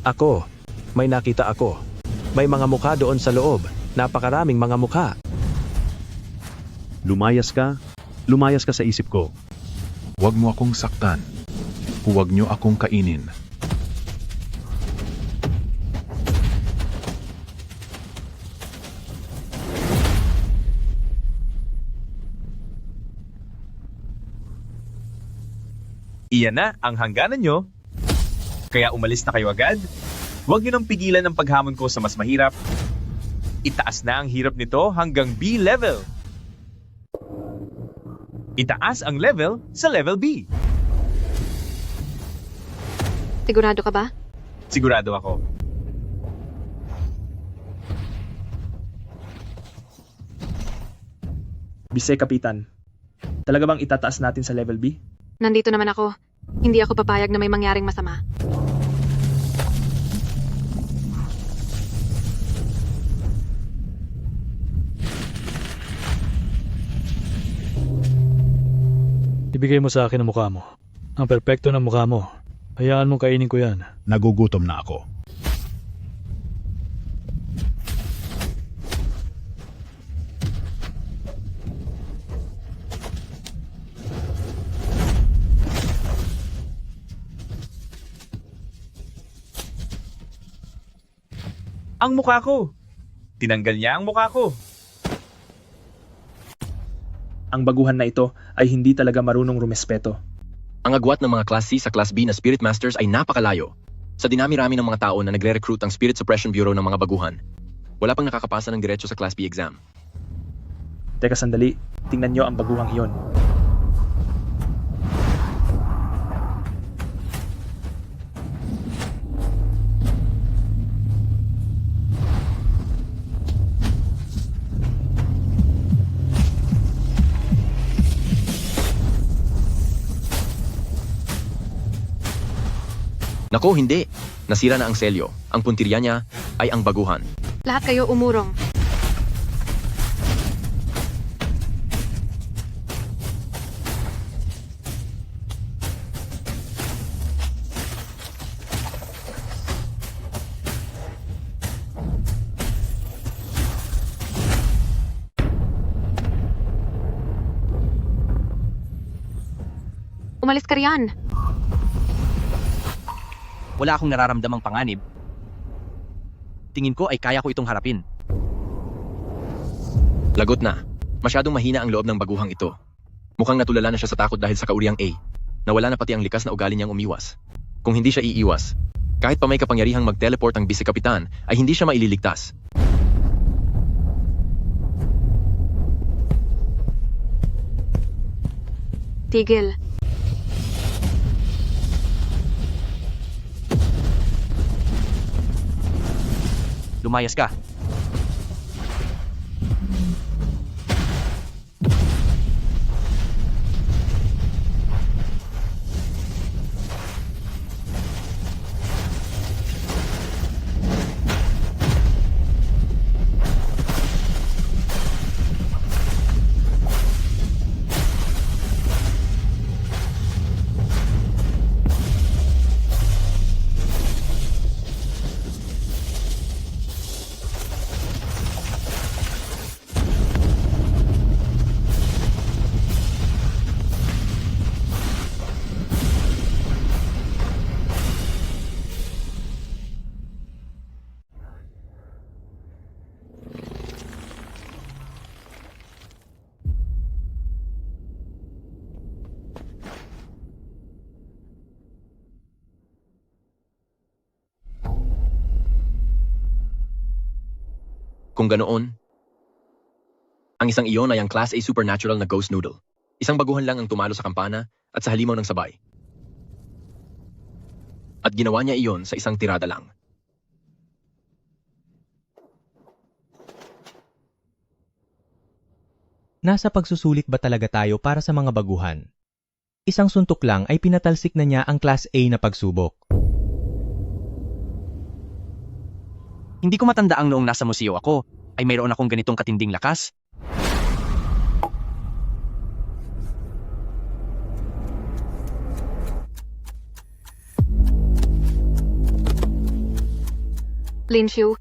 Ako, may nakita ako. May mga mukha doon sa loob. Napakaraming mga mukha. Lumayas ka sa isip ko. Huwag mo akong saktan. Huwag niyo akong kainin. Iyan na ang hangganan nyo. Kaya umalis na kayo agad. Huwag nyo nang pigilan ang paghamon ko sa mas mahirap. Itaas na ang hirap nito hanggang B level. Itaas ang level sa level B. Sigurado ka ba? Sigurado ako. Vice Kapitan, talaga bang itataas natin sa level B? Nandito naman ako. Hindi ako papayag na may mangyaring masama. Ibigay mo sa akin ang mukha mo. Ang perpekto ng mukha mo. Hayaan mong kainin ko yan. Nagugutom na ako. Ang mukha ko! Tinanggal niya ang mukha ko! Ang baguhan na ito ay hindi talaga marunong rumespeto. Ang agwat ng mga Class C sa Class B na Spirit Masters ay napakalayo. Sa dinami-rami ng mga tao na nagre-recruit ang Spirit Suppression Bureau ng mga baguhan, wala pang nakakapasa ng diretso sa Class B exam. Teka sandali, tingnan nyo ang baguhang iyon. Nako, hindi. Nasira na ang selyo. Ang puntirya niya ay ang baguhan. Lahat kayo umurong. Umalis ka riyan. Wala akong nararamdamang panganib. Tingin ko ay kaya ko itong harapin. Lagot na. Masyadong mahina ang loob ng baguhang ito. Mukhang natulala na siya sa takot dahil sa kauriang A. Nawala na pati ang likas na ugali niyang umiwas. Kung hindi siya iiwas, kahit pa may kapangyarihang mag-teleport ang Vice Kapitan, ay hindi siya maililigtas. Tigil. Lumayas ka. Kung ganoon, ang isang iyon ay ang Class A Supernatural na Ghost Noodle. Isang baguhan lang ang tumalo sa kampana at sa halimaw ng sabay. At ginawa niya iyon sa isang tirada lang. Nasa pagsusulit ba talaga tayo para sa mga baguhan? Isang suntok lang ay pinatalsik na niya ang Class A na pagsubok. Hindi ko matanda ang noong nasa museo ako, ay mayroon akong ganitong katinding lakas. Lin Xiu,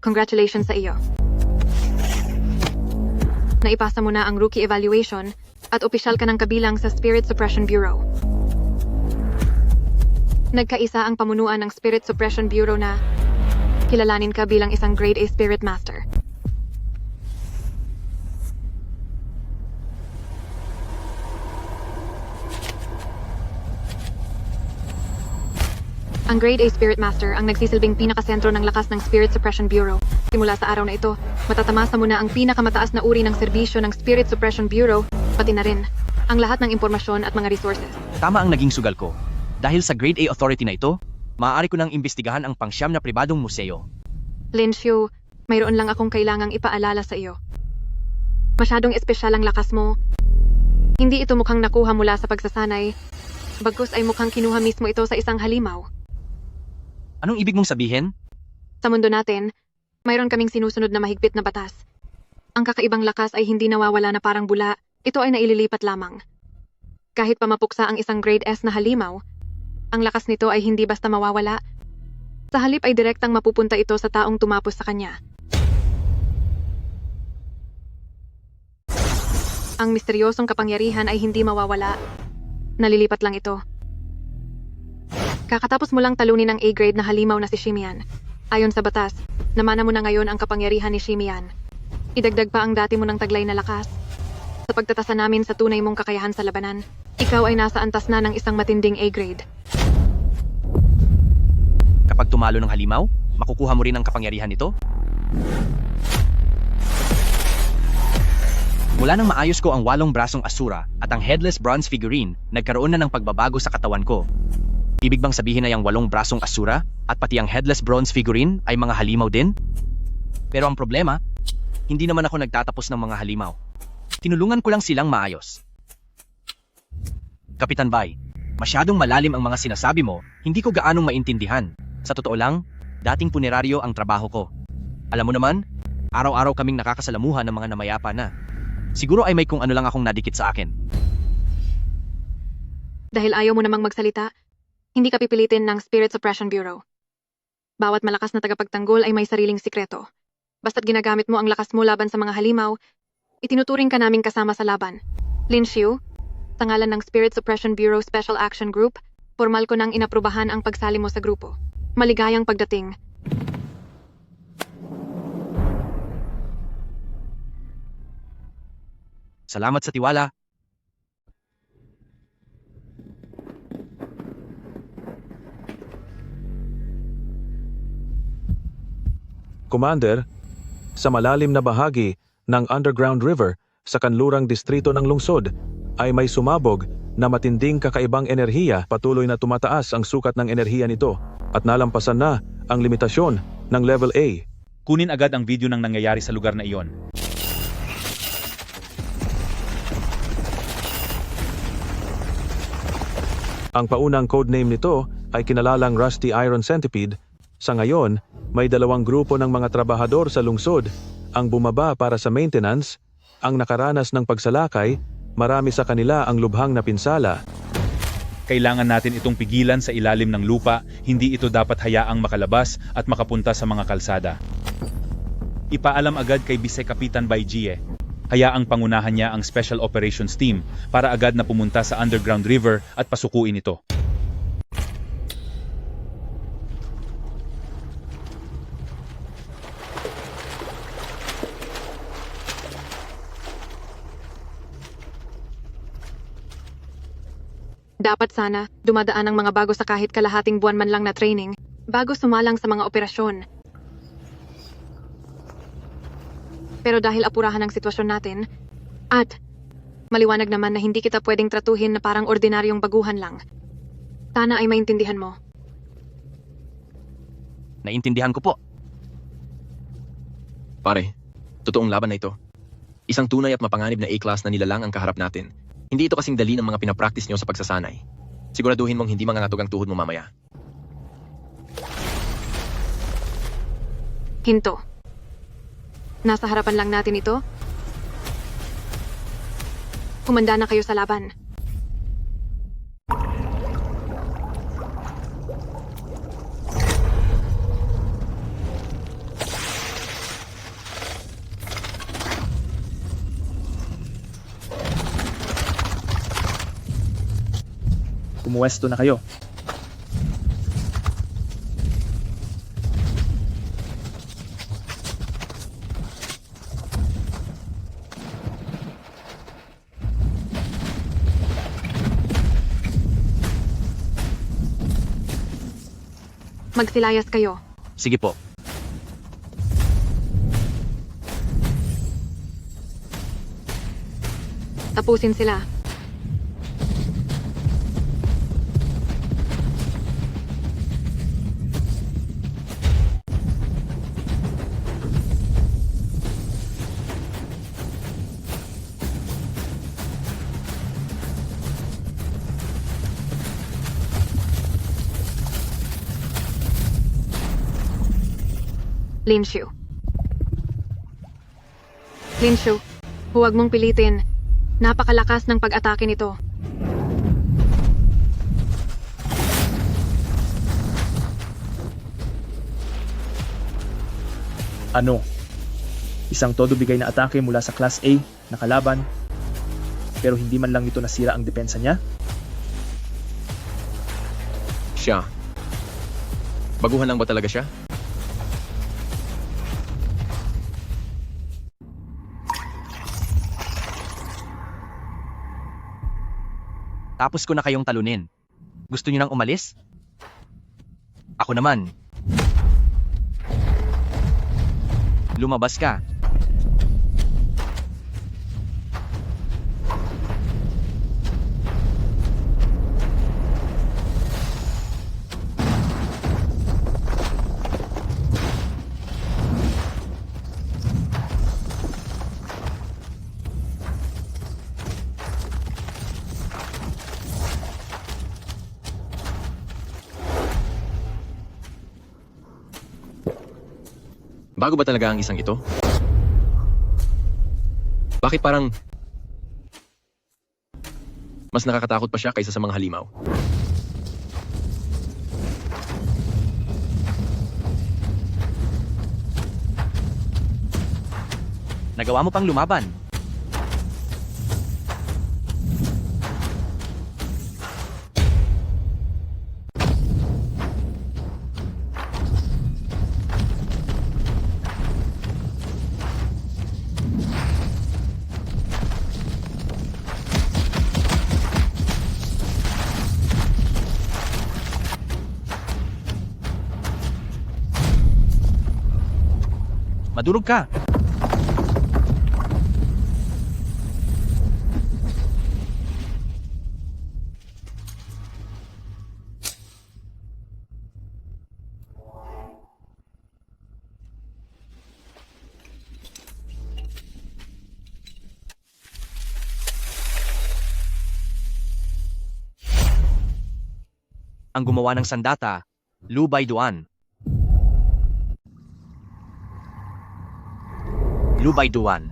congratulations sa iyo. Naipasa mo na ang rookie evaluation at opisyal ka ng kabilang sa Spirit Suppression Bureau. Nagkaisa ang pamunuan ng Spirit Suppression Bureau na kilalanin ka bilang isang Grade A Spirit Master. Ang Grade A Spirit Master ang nagsisilbing pinakasentro ng lakas ng Spirit Suppression Bureau. Simula sa araw na ito, matatamasa mo na ang pinakamataas na uri ng serbisyo ng Spirit Suppression Bureau, pati na rin ang lahat ng impormasyon at mga resources. Tama ang naging sugal ko. Dahil sa Grade A authority na ito, maaari ko nang imbestigahan ang pangsyam na pribadong museo. Lin Xiu, mayroon lang akong kailangang ipaalala sa iyo. Masyadong espesyal ang lakas mo. Hindi ito mukhang nakuha mula sa pagsasanay. Bagkus ay mukhang kinuha mismo ito sa isang halimaw. Anong ibig mong sabihin? Sa mundo natin, mayroon kaming sinusunod na mahigpit na batas. Ang kakaibang lakas ay hindi nawawala na parang bula. Ito ay naililipat lamang. Kahit pa mapuksa ang isang grade S na halimaw, ang lakas nito ay hindi basta mawawala. Sa halip ay direktang mapupunta ito sa taong tumapos sa kanya. Ang misteryosong kapangyarihan ay hindi mawawala. Nalilipat lang ito. Kakatapos mo lang talunin ang A-grade na halimaw na si Shimian. Ayon sa batas, namana mo na ngayon ang kapangyarihan ni Shimian. Idagdag pa ang dati mo ng taglay na lakas. Sa pagtatasa namin sa tunay mong kakayahan sa labanan, ikaw ay nasa antas na ng isang matinding A-grade. Kapag tumalo ng halimaw, makukuha mo rin ang kapangyarihan nito? Mula nang maayos ko ang 8 brasong asura at ang headless bronze figurine, nagkaroon na ng pagbabago sa katawan ko. Ibig bang sabihin na yung 8 brasong asura at pati ang headless bronze figurine ay mga halimaw din? Pero ang problema, hindi naman ako nagtatapos ng mga halimaw. Tinulungan ko lang silang maayos. Kapitan Bai, masyadong malalim ang mga sinasabi mo, hindi ko gaanong maintindihan. Sa totoo lang, dating puneraryo ang trabaho ko. Alam mo naman, araw-araw kaming nakakasalamuhan ng mga namayapa na. Siguro ay may kung ano lang akong nadikit sa akin. Dahil ayaw mo namang magsalita, hindi ka pipilitin ng Spirit Suppression Bureau. Bawat malakas na tagapagtanggol ay may sariling sikreto. Basta't ginagamit mo ang lakas mo laban sa mga halimaw, itinuturing ka naming kasama sa laban. Lin Xiu, sa ngalan ng Spirit Suppression Bureau Special Action Group, formal ko nang inaprubahan ang pagsali mo sa grupo. Maligayang pagdating. Salamat sa tiwala. Commander, sa malalim na bahagi ng Underground River sa kanlurang distrito ng lungsod ay may sumabog na matinding kakaibang enerhiya. Patuloy na tumataas ang sukat ng enerhiya nito at nalampasan na ang limitasyon ng level A. Kunin agad ang video ng nangyayari sa lugar na iyon. Ang paunang codename nito ay kinalalang Rusty Iron Centipede. Sa ngayon, may 2 grupo ng mga trabahador sa lungsod ang bumaba para sa maintenance. Ang nakaranas ng pagsalakay, marami sa kanila ang lubhang napinsala. Kailangan natin itong pigilan sa ilalim ng lupa, hindi ito dapat hayaang makalabas at makapunta sa mga kalsada. Ipaalam agad kay Vice Kapitan Baijie. Hayaang pangunahan niya ang Special Operations Team para agad na pumunta sa Underground River at pasukuin ito. Dapat sana, dumadaan ang mga bago sa kahit kalahating buwan man lang na training, bago sumalang sa mga operasyon. Pero dahil apurahan ang sitwasyon natin, at maliwanag naman na hindi kita pwedeng tratuhin na parang ordinaryong baguhan lang. Sana ay maintindihan mo. Naintindihan ko po. Pare, totoong laban na ito. Isang tunay at mapanganib na A-class na nilalang ang kaharap natin. Hindi ito kasing dali ng mga pinapractice nyo sa pagsasanay. Siguraduhin mong hindi mangangatog ang tuhod mo mamaya. Hinto. Nasa harapan lang natin ito. Kumanda na kayo sa laban. Pumuwesto na kayo. Magsilayas kayo. Sige po. Tapusin sila. Linshu. Linshu, huwag mong pilitin. Napakalakas ng pag-atake nito. Ano? Isang todo bigay na atake mula sa Class A na kalaban, pero hindi man lang ito nasira ang depensa niya? Siya. Baguhan lang ba talaga siya? Tapos ko na kayong talunin. Gusto niyo nang umalis? Ako naman. Lumabas ka. Bago ba talaga ang isang ito? Bakit parang mas nakakatakot pa siya kaysa sa mga halimaw? Nagawa mo pang lumaban. Madurog ka. Ang gumawa ng sandata, Lu Baiduan. Lu Baiduan.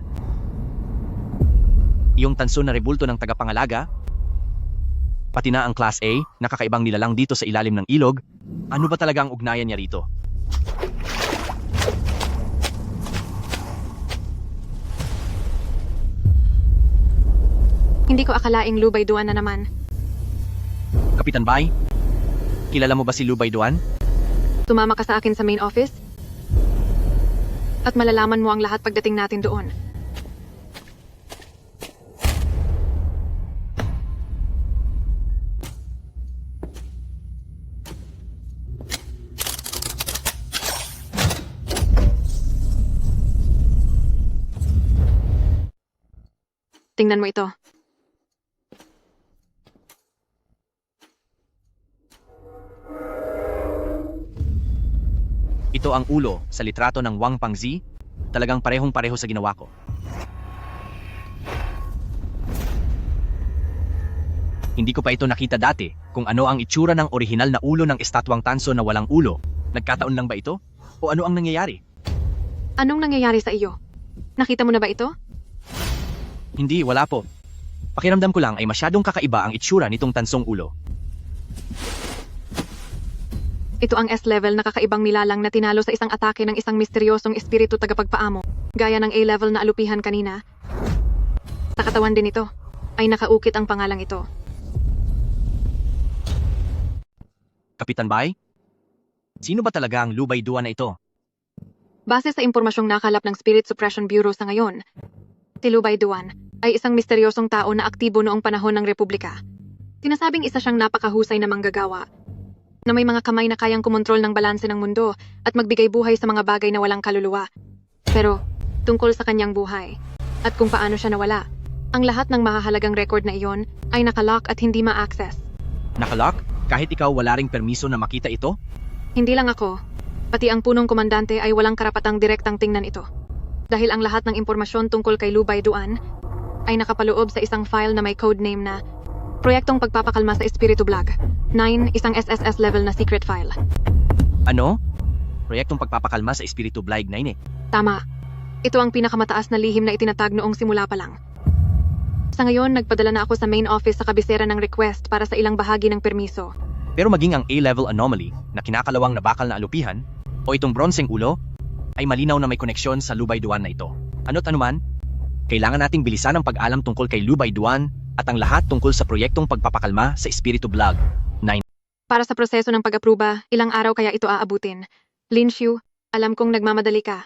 Iyong tanso na rebulto ng tagapangalaga? Pati na ang Class A, nakakaibang nilalang dito sa ilalim ng ilog, ano ba talaga ang ugnayan niya rito? Hindi ko akalaing Lu Baiduan na naman. Kapitan Bai, kilala mo ba si Lu Baiduan? Tumama ka sa akin sa main office? At malalaman mo ang lahat pagdating natin doon. Tingnan mo ito. Ito ang ulo sa litrato ng Wang Pangzi, talagang parehong-pareho sa ginawa ko. Hindi ko pa ito nakita dati kung ano ang itsura ng orihinal na ulo ng estatwang tanso na walang ulo. Nagkataon lang ba ito? O ano ang nangyayari? Anong nangyayari sa iyo? Nakita mo na ba ito? Hindi, wala po. Pakiramdam ko lang ay masyadong kakaiba ang itsura nitong tansong ulo. Ito ang S-level na kakaibang nilalang na tinalo sa isang atake ng isang misteryosong espiritu tagapagpaamo, gaya ng A-level na alupihan kanina. Sa katawan din ito, ay nakaukit ang pangalang ito. Kapitan Bai? Sino ba talaga ang Lu Baiduan na ito? Base sa impormasyong nakalap ng Spirit Suppression Bureau sa ngayon, si Lu Baiduan ay isang misteryosong tao na aktibo noong panahon ng Republika. Sinasabing isa siyang napakahusay na manggagawa, na may mga kamay na kayang kumontrol ng balanse ng mundo at magbigay buhay sa mga bagay na walang kaluluwa. Pero, tungkol sa kanyang buhay, at kung paano siya nawala, ang lahat ng mahahalagang record na iyon ay nakalock at hindi ma-access. Nakalock? Kahit ikaw wala ring permiso na makita ito? Hindi lang ako, pati ang punong komandante ay walang karapatang direktang tingnan ito. Dahil ang lahat ng impormasyon tungkol kay Lu Baiduan ay nakapaloob sa isang file na may codename na Proyektong Pagpapakalma sa Espiritu Blag. 9, isang SSS level na secret file. Ano? Proyektong pagpapakalma sa Espiritu Blyg 9 eh. Tama. Ito ang pinakamataas na lihim na itinatag noong simula pa lang. Sa ngayon, nagpadala na ako sa main office sa kabisera ng request para sa ilang bahagi ng permiso. Pero maging ang A-level anomaly na kinakalawang na bakal na alupihan o itong bronseng ulo ay malinaw na may koneksyon sa Lubay Duan na ito. Ano't anuman, kailangan nating bilisan ang pag-alam tungkol kay Lubay Duan at ang lahat tungkol sa proyektong pagpapakalma sa Espiritu Blyg 9. Para sa proseso ng pag-apruba, ilang araw kaya ito aabutin. Lin Xiu, alam kong nagmamadali ka.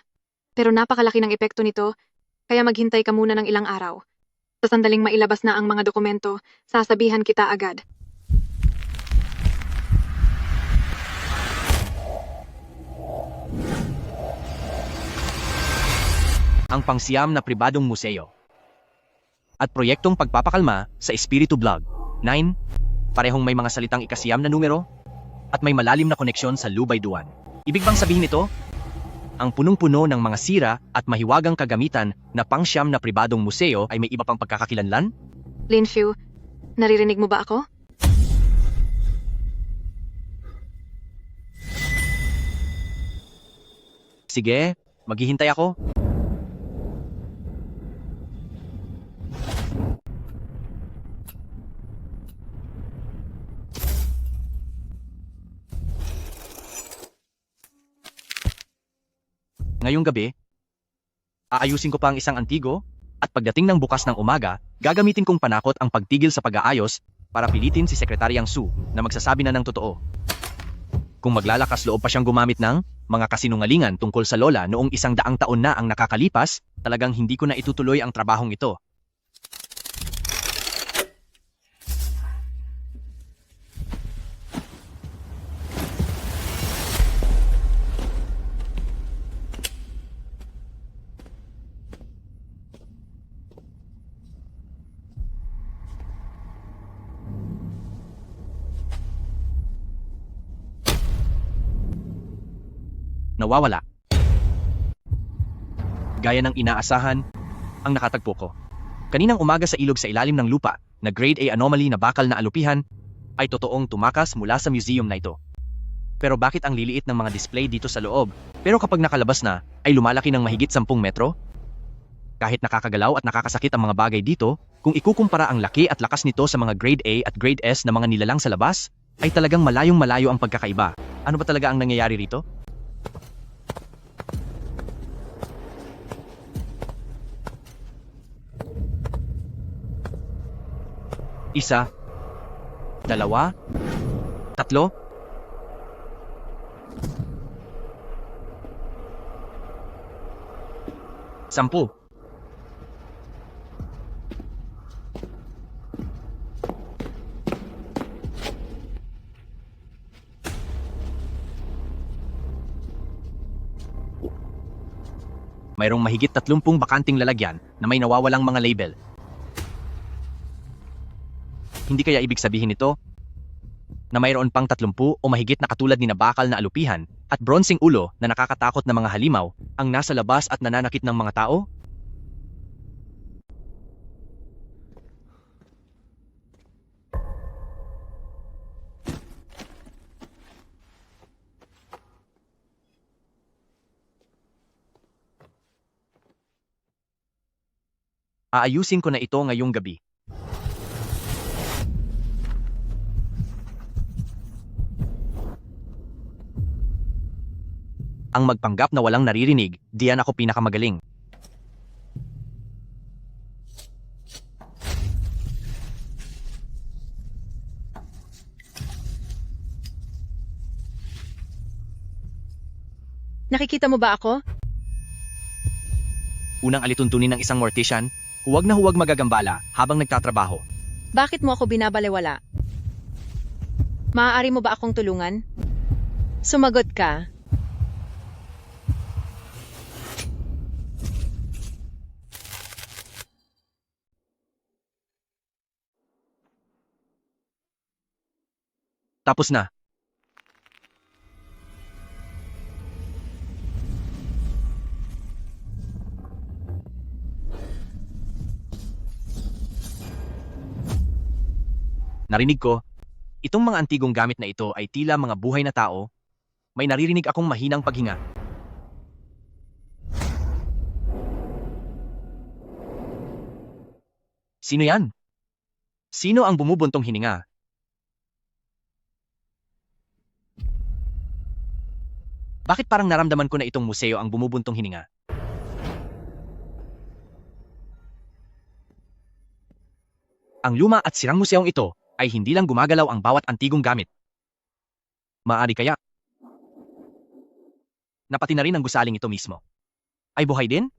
Pero napakalaki ng epekto nito, kaya maghintay ka muna ng ilang araw. Sa sandaling mailabas na ang mga dokumento, sasabihan kita agad. Ang pangsiyam na pribadong museo at proyektong pagpapakalma sa Espiritu Blyg 9, parehong may mga salitang ikasiyam na numero at may malalim na koneksyon sa Lubay Duan. Ibig bang sabihin nito? Ang punong-puno ng mga sira at mahiwagang kagamitan na pangsyam na pribadong museo ay may iba pang pagkakakilanlan? Lin Xiu, naririnig mo ba ako? Sige, maghihintay ako. Ngayong gabi, aayusin ko pa ang isang antigo at pagdating ng bukas ng umaga, gagamitin kong panakot ang pagtigil sa pag-aayos para pilitin si Sekretaryang Su na magsasabi na ng totoo. Kung maglalakas loob pa siyang gumamit ng mga kasinungalingan tungkol sa lola noong 100 taon na ang nakakalipas, talagang hindi ko na itutuloy ang trabahong ito. Nawawala. Gaya ng inaasahan, ang nakatagpo ko. Kaninang umaga sa ilog sa ilalim ng lupa na grade A anomaly na bakal na alupihan ay totoong tumakas mula sa museum na ito. Pero bakit ang liliit ng mga display dito sa loob? Pero kapag nakalabas na, ay lumalaki ng mahigit 10 metro? Kahit nakakagalaw at nakakasakit ang mga bagay dito, kung ikukumpara ang laki at lakas nito sa mga grade A at grade S na mga nilalang sa labas, ay talagang malayong malayo ang pagkakaiba. Ano ba talaga ang nangyayari rito? Isa, dalawa, tatlo. Sampu. Mayroong mahigit 30 bakanting lalagyan na may nawawalang mga label. Hindi kaya ibig sabihin nito na mayroon pang 30 o mahigit na katulad ni na bakal na alupihan at bronseng ulo na nakakatakot na mga halimaw ang nasa labas at nananakit ng mga tao? Aayusin ko na ito ngayong gabi. Ang magpanggap na walang naririnig, diyan ako pinakamagaling. Nakikita mo ba ako? Unang alituntunin ng isang mortician, huwag na huwag magagambala habang nagtatrabaho. Bakit mo ako binabalewala? Maaari mo ba akong tulungan? Sumagot ka. Tapos na. Narinig ko, itong mga antigong gamit na ito ay tila mga buhay na tao May naririnig akong mahinang paghinga. Sino yan? Sino ang bumubuntong hininga? Bakit parang naramdaman ko na itong museo ang bumubuntong hininga? Ang luma at sirang museong ito ay hindi lang gumagalaw ang bawat antigong gamit. Maaari kaya na pati na rin ang gusaling ito mismo ay buhay din?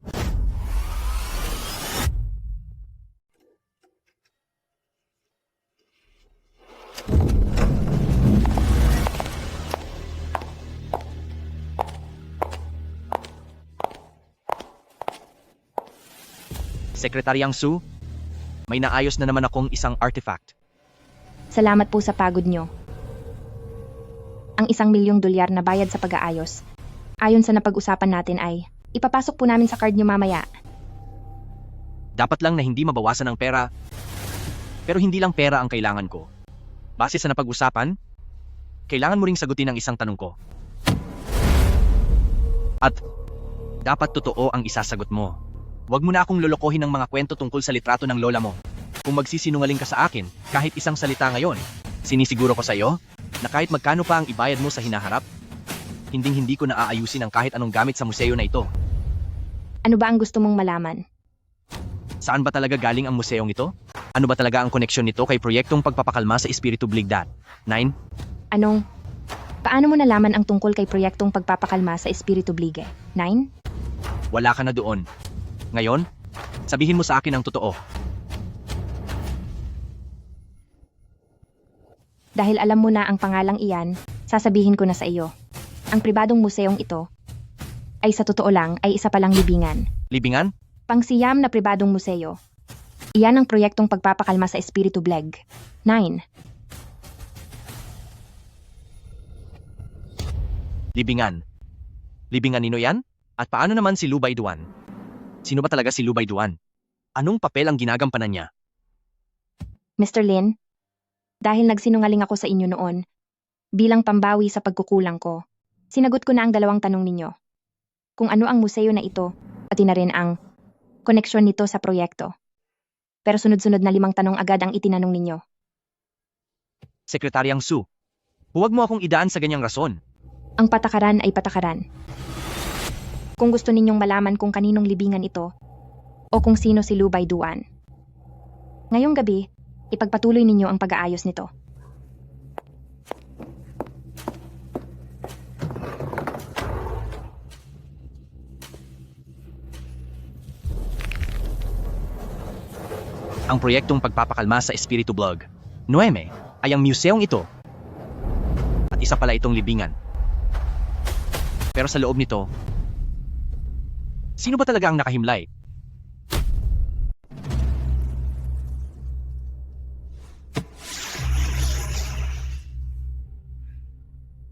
Sekretaryang Su, may naayos na naman akong isang artifact. Salamat po sa pagod nyo. Ang $1,000,000 na bayad sa pag-aayos, ayon sa napag-usapan natin ay, ipapasok po namin sa card nyo mamaya. Dapat lang na hindi mabawasan ang pera, pero hindi lang pera ang kailangan ko. Base sa napag-usapan, kailangan mo ring sagutin ang isang tanong ko. At dapat totoo ang isasagot mo. Huwag mo na akong lolokohin ng mga kwento tungkol sa litrato ng lola mo. Kung magsisinungaling ka sa akin, kahit isang salita ngayon, sinisiguro ko sa iyo na kahit magkano pa ang ibayad mo sa hinaharap, hindi ko na aayusin ang kahit anong gamit sa museo na ito. Ano ba ang gusto mong malaman? Saan ba talaga galing ang museong ito? Ano ba talaga ang koneksyon nito kay proyektong pagpapakalma sa Espiritu Bligdat? 9. Paano mo nalaman ang tungkol kay proyektong pagpapakalma sa Espiritu Blige? 9? Wala ka na doon. Ngayon, sabihin mo sa akin ang totoo. Dahil alam mo na ang pangalang iyan, sasabihin ko na sa iyo. Ang pribadong museong ito ay sa totoo lang ay isa palang libingan. Libingan? Pangsiyam na pribadong museo. Iyan ang proyektong pagpapakalma sa Espiritu Bleg. 9. Libingan. Libingan nino yan? At paano naman si Lubay Duan? Sino ba talaga si Lubay Duan? Anong papel ang ginagampanan niya? Mr. Lin, dahil nagsinungaling ako sa inyo noon, bilang pambawi sa pagkukulang ko, sinagot ko na ang 2 tanong ninyo. Kung ano ang museo na ito, pati na rin ang koneksyon nito sa proyekto. Pero sunod-sunod na 5 tanong agad ang itinanong ninyo. Sekretaryang Su, huwag mo akong idaan sa ganyang rason. Ang patakaran ay patakaran. Kung gusto ninyong malaman kung kaninong libingan ito, o kung sino si Lubay Duan. Ngayong gabi, ipagpatuloy ninyo ang pag-aayos nito. Ang proyektong pagpapakalma sa Espiritu Blog 9 ay ang museong ito. At isa pala itong libingan. Pero sa loob nito, sino ba talaga ang nakahimlay?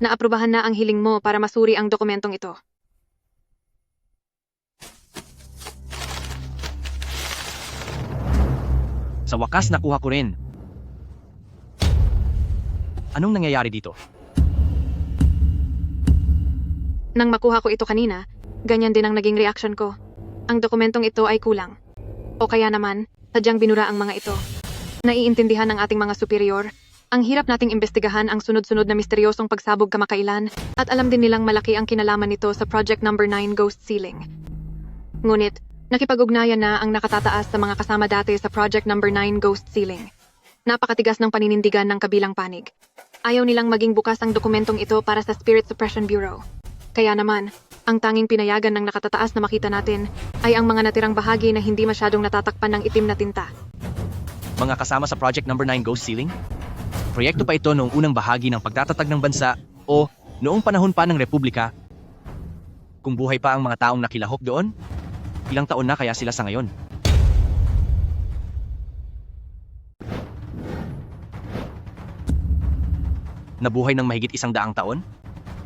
Naaprubahan na ang hiling mo para masuri ang dokumentong ito. Sa wakas nakuha ko rin. Anong nangyayari dito? Nang makuha ko ito kanina, ganyan din ang naging reaction ko. Ang dokumentong ito ay kulang. O kaya naman, sadyang binura ang mga ito. Naiintindihan ng ating mga superior, ang hirap nating imbestigahan ang sunod-sunod na misteryosong pagsabog kamakailan at alam din nilang malaki ang kinalaman nito sa Project Number 9 Ghost Ceiling. Ngunit, nakipag-ugnayan na ang nakatataas sa mga kasama dati sa Project Number 9 Ghost Ceiling. Napakatigas ng paninindigan ng kabilang panig. Ayaw nilang maging bukas ang dokumentong ito para sa Spirit Suppression Bureau. Kaya naman, ang tanging pinayagan ng nakatataas na makita natin ay ang mga natirang bahagi na hindi masyadong natatakpan ng itim na tinta. Mga kasama sa Project Number 9 Ghost Ceiling? Proyekto pa ito noong unang bahagi ng pagtatatag ng bansa o noong panahon pa ng Republika. Kung buhay pa ang mga taong nakilahok doon, ilang taon na kaya sila sa ngayon? Nabuhay ng mahigit 100 taon?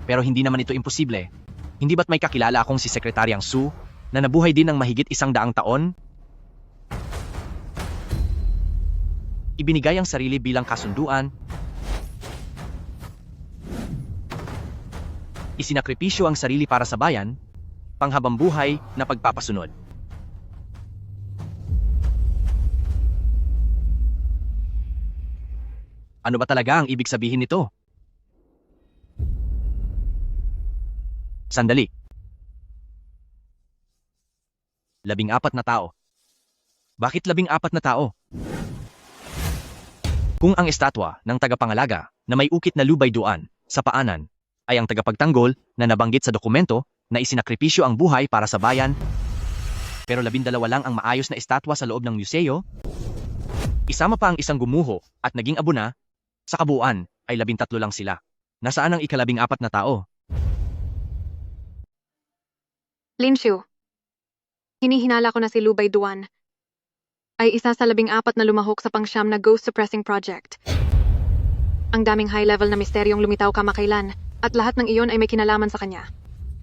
Pero hindi naman ito imposible. Hindi ba't may kakilala akong si Sekretaryang Su na nabuhay din ng mahigit 100 taon? Ibinigay ang sarili bilang kasunduan. Isinakripisyo ang sarili para sa bayan, panghabambuhay na pagpapasunod. Ano ba talaga ang ibig sabihin nito? Sandali. 14 na tao. Bakit 14 na tao? Kung ang estatwa ng tagapangalaga na may ukit na lubay-duan sa paanan ay ang tagapagtanggol na nabanggit sa dokumento na isinakripisyo ang buhay para sa bayan, pero 12 lang ang maayos na estatwa sa loob ng museo, isama pa ang isang gumuho at naging abo na, sa kabuuan ay 13 lang sila. Nasaan ang ika-14 na tao? Linshu, hinihinala ko na si Lubay Duan ay isa sa 14 na lumahok sa pangsyam na ghost suppressing project. Ang daming high-level na misteryong lumitaw kamakailan at lahat ng iyon ay may kinalaman sa kanya.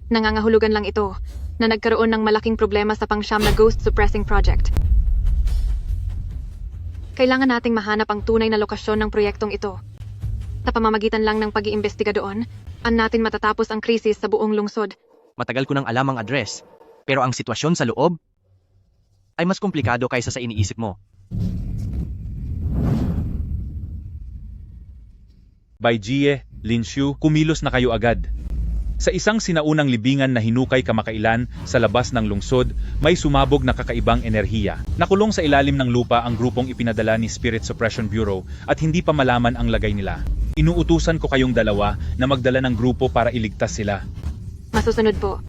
Nangangahulugan lang ito na nagkaroon ng malaking problema sa pangsyam na ghost suppressing project. Kailangan nating mahanap ang tunay na lokasyon ng proyektong ito. Sa pamamagitan lang ng pag-iimbestiga doon, natin matatapos ang krisis sa buong lungsod. Matagal ko nang alam ang address, pero ang sitwasyon sa loob ay mas komplikado kaysa sa iniisip mo. By Jie, Linshu, kumilos na kayo agad. Sa isang sinaunang libingan na hinukay kamakailan sa labas ng lungsod, may sumabog na kakaibang enerhiya. Nakulong sa ilalim ng lupa ang grupong ipinadala ni Spirit Suppression Bureau at hindi pa malaman ang lagay nila. Inuutusan ko kayong dalawa na magdala ng grupo para iligtas sila. Masusunod po.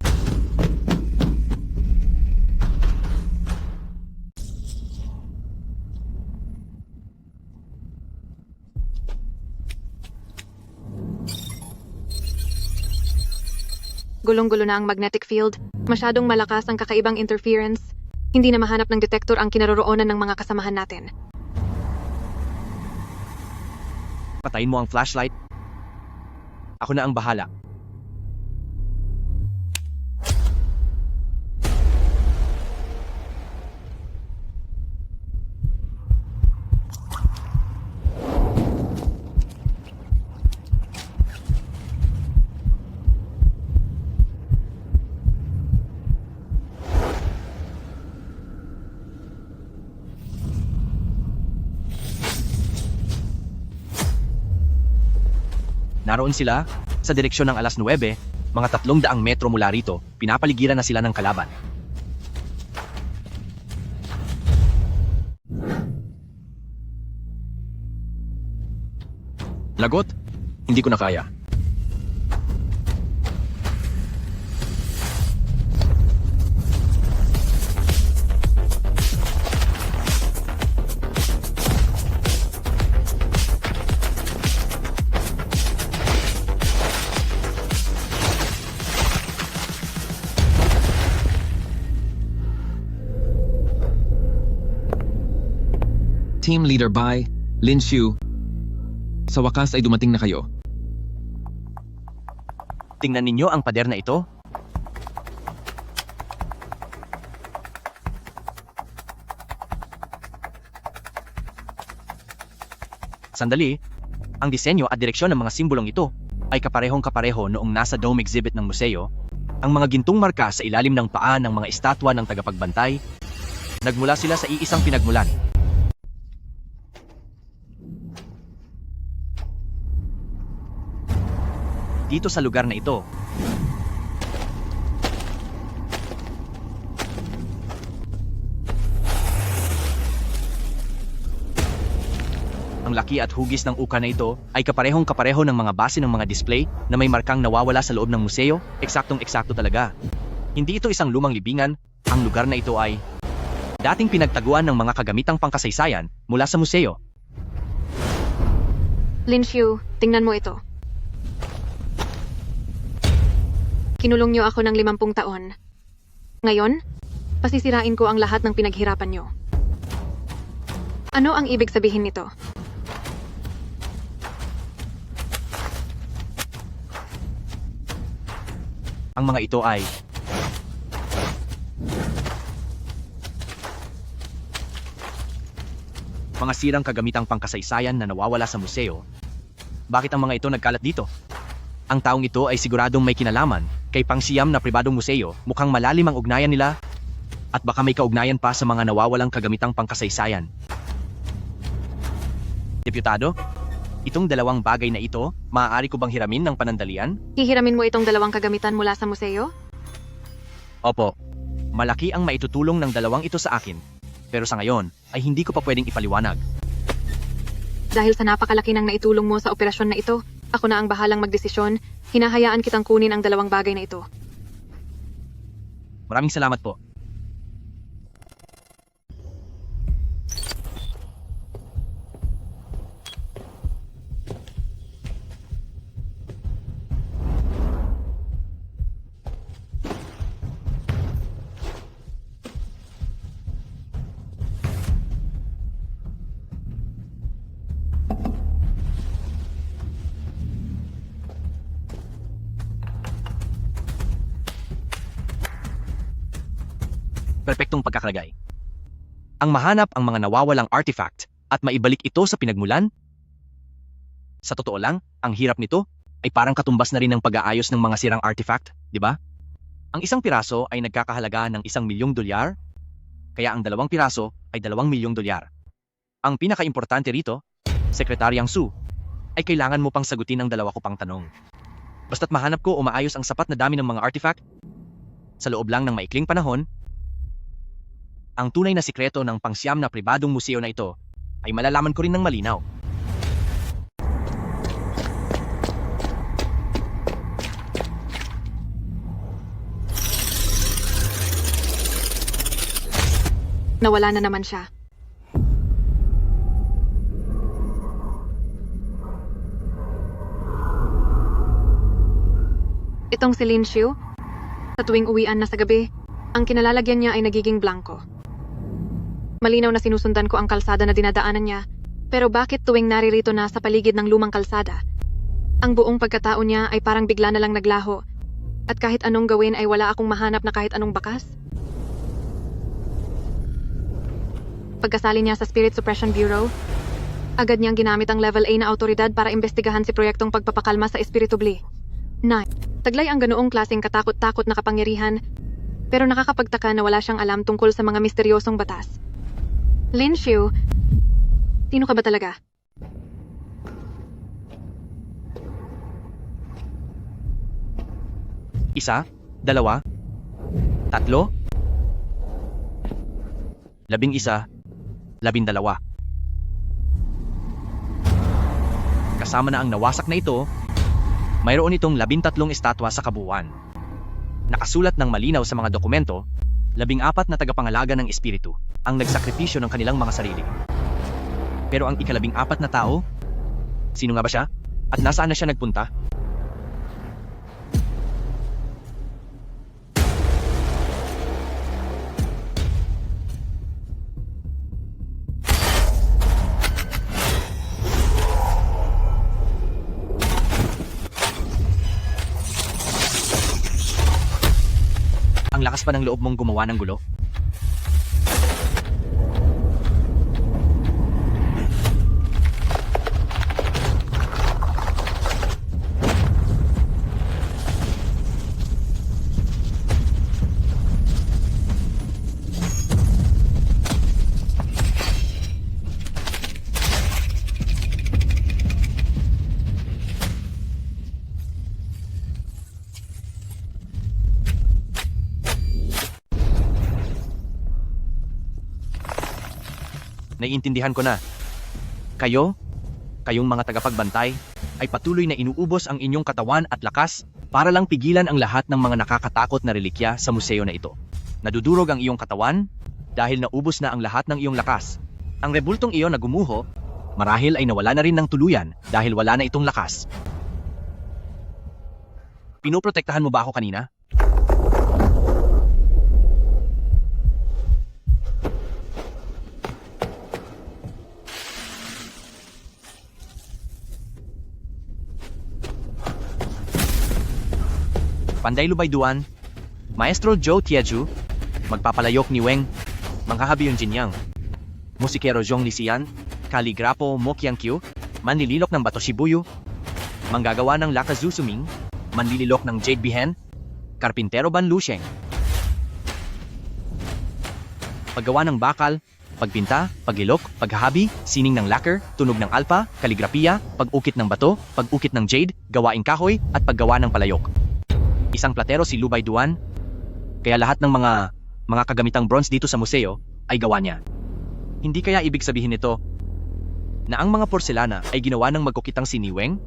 Gulong-gulo na ang magnetic field. Masyadong malakas ang kakaibang interference. Hindi na mahanap ng detector ang kinaroroonan ng mga kasamahan natin. Patayin mo ang flashlight. Ako na ang bahala. Naroon sila, sa direksyon ng 9:00, mga 300 metro mula rito, pinapaligiran na sila ng kalaban. Lagot? Hindi ko na kaya. Team Leader Bai, Linshu, sa wakas ay dumating na kayo. Tingnan ninyo ang pader na ito. Sandali, ang disenyo at direksyon ng mga simbolong ito ay kaparehong-kapareho noong nasa dome exhibit ng museo. Ang mga gintong marka sa ilalim ng paa ng mga estatwa ng tagapagbantay, nagmula sila sa iisang pinagmulan. Dito sa lugar na ito, ang laki at hugis ng uka na ito ay kaparehong-kapareho ng mga base ng mga display na may markang nawawala sa loob ng museo, eksaktong-eksakto talaga. Hindi ito isang lumang libingan, ang lugar na ito ay dating pinagtaguan ng mga kagamitang pangkasaysayan mula sa museo. Linshu, tingnan mo ito. Kinulong niyo ako ng 50 taon. Ngayon, pasisirain ko ang lahat ng pinaghirapan niyo. Ano ang ibig sabihin nito? Ang mga ito ay mga sirang kagamitang pangkasaysayan na nawawala sa museo. Bakit ang mga ito nagkalat dito? Ang taong ito ay siguradong may kinalaman kay pangsiyam na pribadong museo, mukhang malalim ang ugnayan nila at baka may kaugnayan pa sa mga nawawalang kagamitang pangkasaysayan. Deputado, itong dalawang bagay na ito, maaari ko bang hiramin ng panandalian? Hihiramin mo itong dalawang kagamitan mula sa museo? Opo, malaki ang maitutulong ng dalawang ito sa akin. Pero sa ngayon, ay hindi ko pa pwedeng ipaliwanag. Dahil sa napakalaki ng naitulong mo sa operasyon na ito, ako na ang bahalang magdesisyon, hinahayaan kitang kunin ang dalawang bagay na ito. Maraming salamat po. Perpektong pagkakalagay. Ang mahanap ang mga nawawalang artifact at maibalik ito sa pinagmulan? Sa totoo lang, ang hirap nito ay parang katumbas na rin ng pag-aayos ng mga sirang artifact, di ba? Ang isang piraso ay nagkakahalaga ng $1,000,000, kaya ang 2 piraso ay $2,000,000. Ang pinakaimportante rito, Sekretaryang Su, ay kailangan mo pang sagutin ang 2 ko pang tanong. Basta't mahanap ko o maayos ang sapat na dami ng mga artifact, sa loob lang ng maikling panahon, ang tunay na sikreto ng pangsiyam na pribadong museo na ito ay malalaman ko rin ng malinaw. Nawala na naman siya. Itong si Lin Xiu, sa tuwing uwian na sa gabi, ang kinalalagyan niya ay nagiging blanco. Malinaw na sinusundan ko ang kalsada na dinadaanan niya, pero bakit tuwing naririto na sa paligid ng lumang kalsada? Ang buong pagkatao niya ay parang bigla na lang naglaho, at kahit anong gawin ay wala akong mahanap na kahit anong bakas. Pagkasali niya sa Spirit Suppression Bureau, agad niyang ginamit ang Level A na autoridad para imbestigahan si proyektong pagpapakalma sa Espiritu Bli. 9. Taglay ang ganoong klaseng katakot-takot na kapangyarihan, pero nakakapagtaka na wala siyang alam tungkol sa mga misteryosong batas. Lin Xiu, sino ka ba talaga? Isa, 2, 3, 11, 12. Kasama na ang nawasak na ito, mayroon itong 13 estatwa sa kabuuan. Nakasulat ng malinaw sa mga dokumento, 14 na tagapangalaga ng espiritu ang nagsakripisyo ng kanilang mga sarili. Pero ang ika-14 na tao, sino nga ba siya? At nasaan na siya nagpunta? Ang lakas pa ng loob mong gumawa ng gulo? Naiintindihan ko na. Kayong mga tagapagbantay, ay patuloy na inuubos ang inyong katawan at lakas para lang pigilan ang lahat ng mga nakakatakot na relikya sa museo na ito. Nadudurog ang iyong katawan dahil naubos na ang lahat ng iyong lakas. Ang rebultong iyon na gumuho, marahil ay nawala na rin ng tuluyan dahil wala na itong lakas. Pinoprotektahan mo ba ako kanina? Panday Lubay Duan, Maestro Zhou Tieju, Magpapalayok ni Weng, Manghahabi yung Jinyang, Musikero Zhong Lisian, Kaligrapo Mo Qiangqiu, Manlililok ng Bato Shibuyu, manggagawa ng Lakazusuming, manlililok ng Jade Bihen, Karpintero Ban Lusheng. Paggawa ng bakal, pagpinta, paglilok, paghahabi, sining ng lacquer, tunog ng alpha, kaligrafiya, pag-ukit ng bato, pag-ukit ng jade, gawaing kahoy, at paggawa ng palayok. Isang platero si Lubay Duan, kaya lahat ng mga kagamitang bronze dito sa museo ay gawa niya. Hindi kaya ibig sabihin nito na ang mga porselana ay ginawa ng magkukitang si Niweng?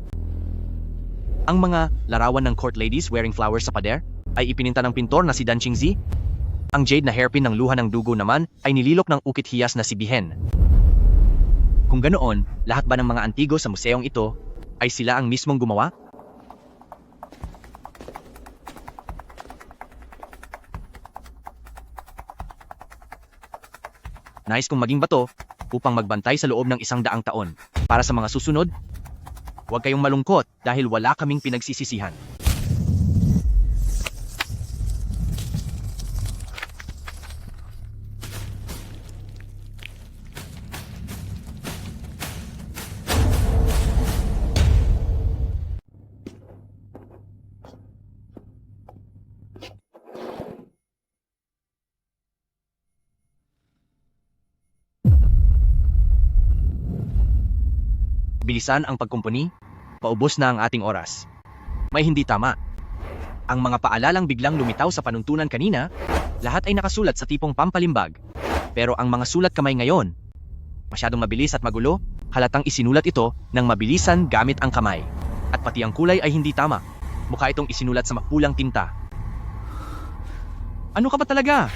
Ang mga larawan ng court ladies wearing flowers sa pader ay ipininta ng pintor na si Dan Qingzi? Ang jade na hairpin ng luha ng dugo naman ay nililok ng ukit hiyas na si Bihen. Kung ganoon, lahat ba ng mga antigo sa museong ito ay sila ang mismong gumawa? Nais kong maging bato upang magbantay sa loob ng 100 taon. Para sa mga susunod, huwag kayong malungkot dahil wala kaming pinagsisisihan. Bilisan ang pagkumpuni, paubos na ang ating oras. May hindi tama. Ang mga paalalang biglang lumitaw sa panuntunan kanina, lahat ay nakasulat sa tipong pampalimbag. Pero ang mga sulat kamay ngayon, masyadong mabilis at magulo, halatang isinulat ito ng mabilisan gamit ang kamay. At pati ang kulay ay hindi tama. Mukha itong isinulat sa makulang tinta. Ano ka ba talaga?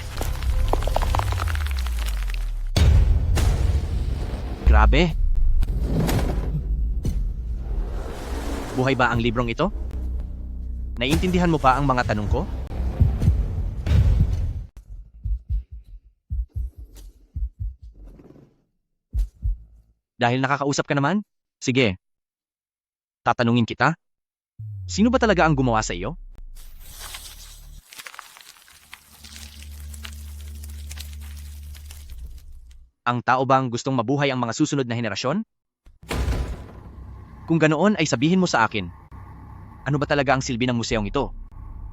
Grabe. Buhay ba ang librong ito? Naiintindihan mo pa ang mga tanong ko? Dahil nakakausap ka naman? Sige. Tatanungin kita? Sino ba talaga ang gumawa sa iyo? Ang tao bang gustong mabuhay ang mga susunod na henerasyon? Kung ganoon ay sabihin mo sa akin, ano ba talaga ang silbi ng museong ito?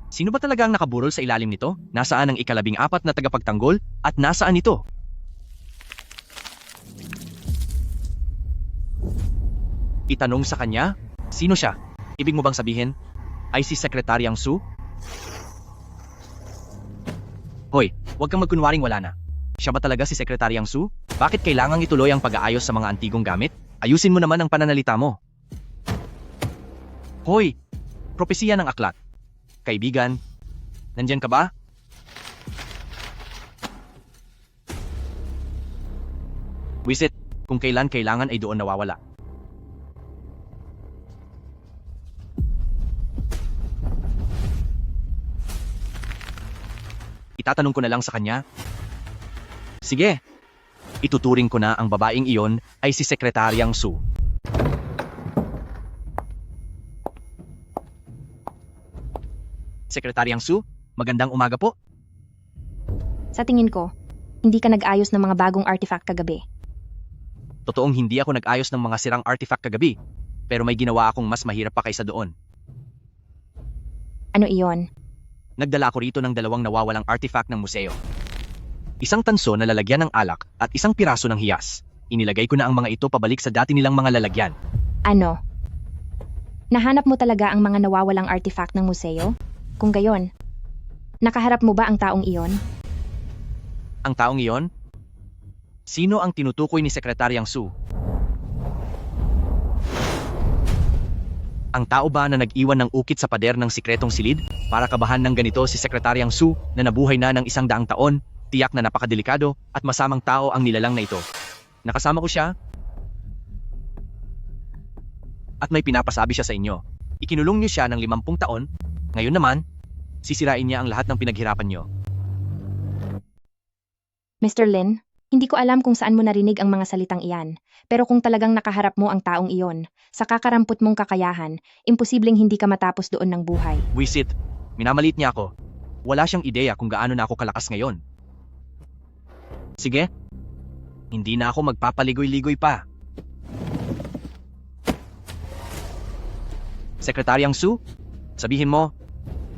Sino ba talaga ang nakaburol sa ilalim nito? Nasaan ang 14 na tagapagtanggol at nasaan ito? Itanong sa kanya, sino siya? Ibig mo bang sabihin, ay si Sekretaryang Su? Hoy, huwag kang magkunwaring wala na. Siya ba talaga si Sekretaryang Su? Bakit kailangang ituloy ang pag-aayos sa mga antigong gamit? Ayusin mo naman ang pananalita mo. Hoy, propesiya ng aklat. Kaibigan, nandyan ka ba? Wisit, kung kailan kailangan ay doon nawawala. Itatanong ko na lang sa kanya. Sige, ituturing ko na ang babaeng iyon ay si Sekretaryang Su. Sekretaryang Su, magandang umaga po. Sa tingin ko, hindi ka nag-ayos ng mga bagong artifact kagabi. Totoong hindi ako nag-ayos ng mga sirang artifact kagabi, pero may ginawa akong mas mahirap pa kaysa doon. Ano iyon? Nagdala ako rito ng 2 nawawalang artifact ng museo. Isang tanso na lalagyan ng alak at isang piraso ng hiyas. Inilagay ko na ang mga ito pabalik sa dati nilang mga lalagyan. Ano? Nahanap mo talaga ang mga nawawalang artifact ng museo? Kung gayon, nakaharap mo ba ang taong iyon? Ang taong iyon? Sino ang tinutukoy ni Sekretaryang Su? Ang tao ba na nag-iwan ng ukit sa pader ng sikretong silid para kabahan ng ganito si Sekretaryang Su na nabuhay na ng 100 taon, tiyak na napakadelikado at masamang tao ang nilalang na ito. Nakasama ko siya at may pinapasabi siya sa inyo. Ikinulong niyo siya ng 50 taon, ngayon naman, sisirain niya ang lahat ng pinaghirapan niyo. Mr. Lin, hindi ko alam kung saan mo narinig ang mga salitang iyan, pero kung talagang nakaharap mo ang taong iyon, sa kakarampot mong kakayahan, imposibleng hindi ka matapos doon ng buhay. Wisit, minamalit niya ako. Wala siyang ideya kung gaano na ako kalakas ngayon. Sige, hindi na ako magpapaligoy-ligoy pa. Sekretaryang Su, sabihin mo,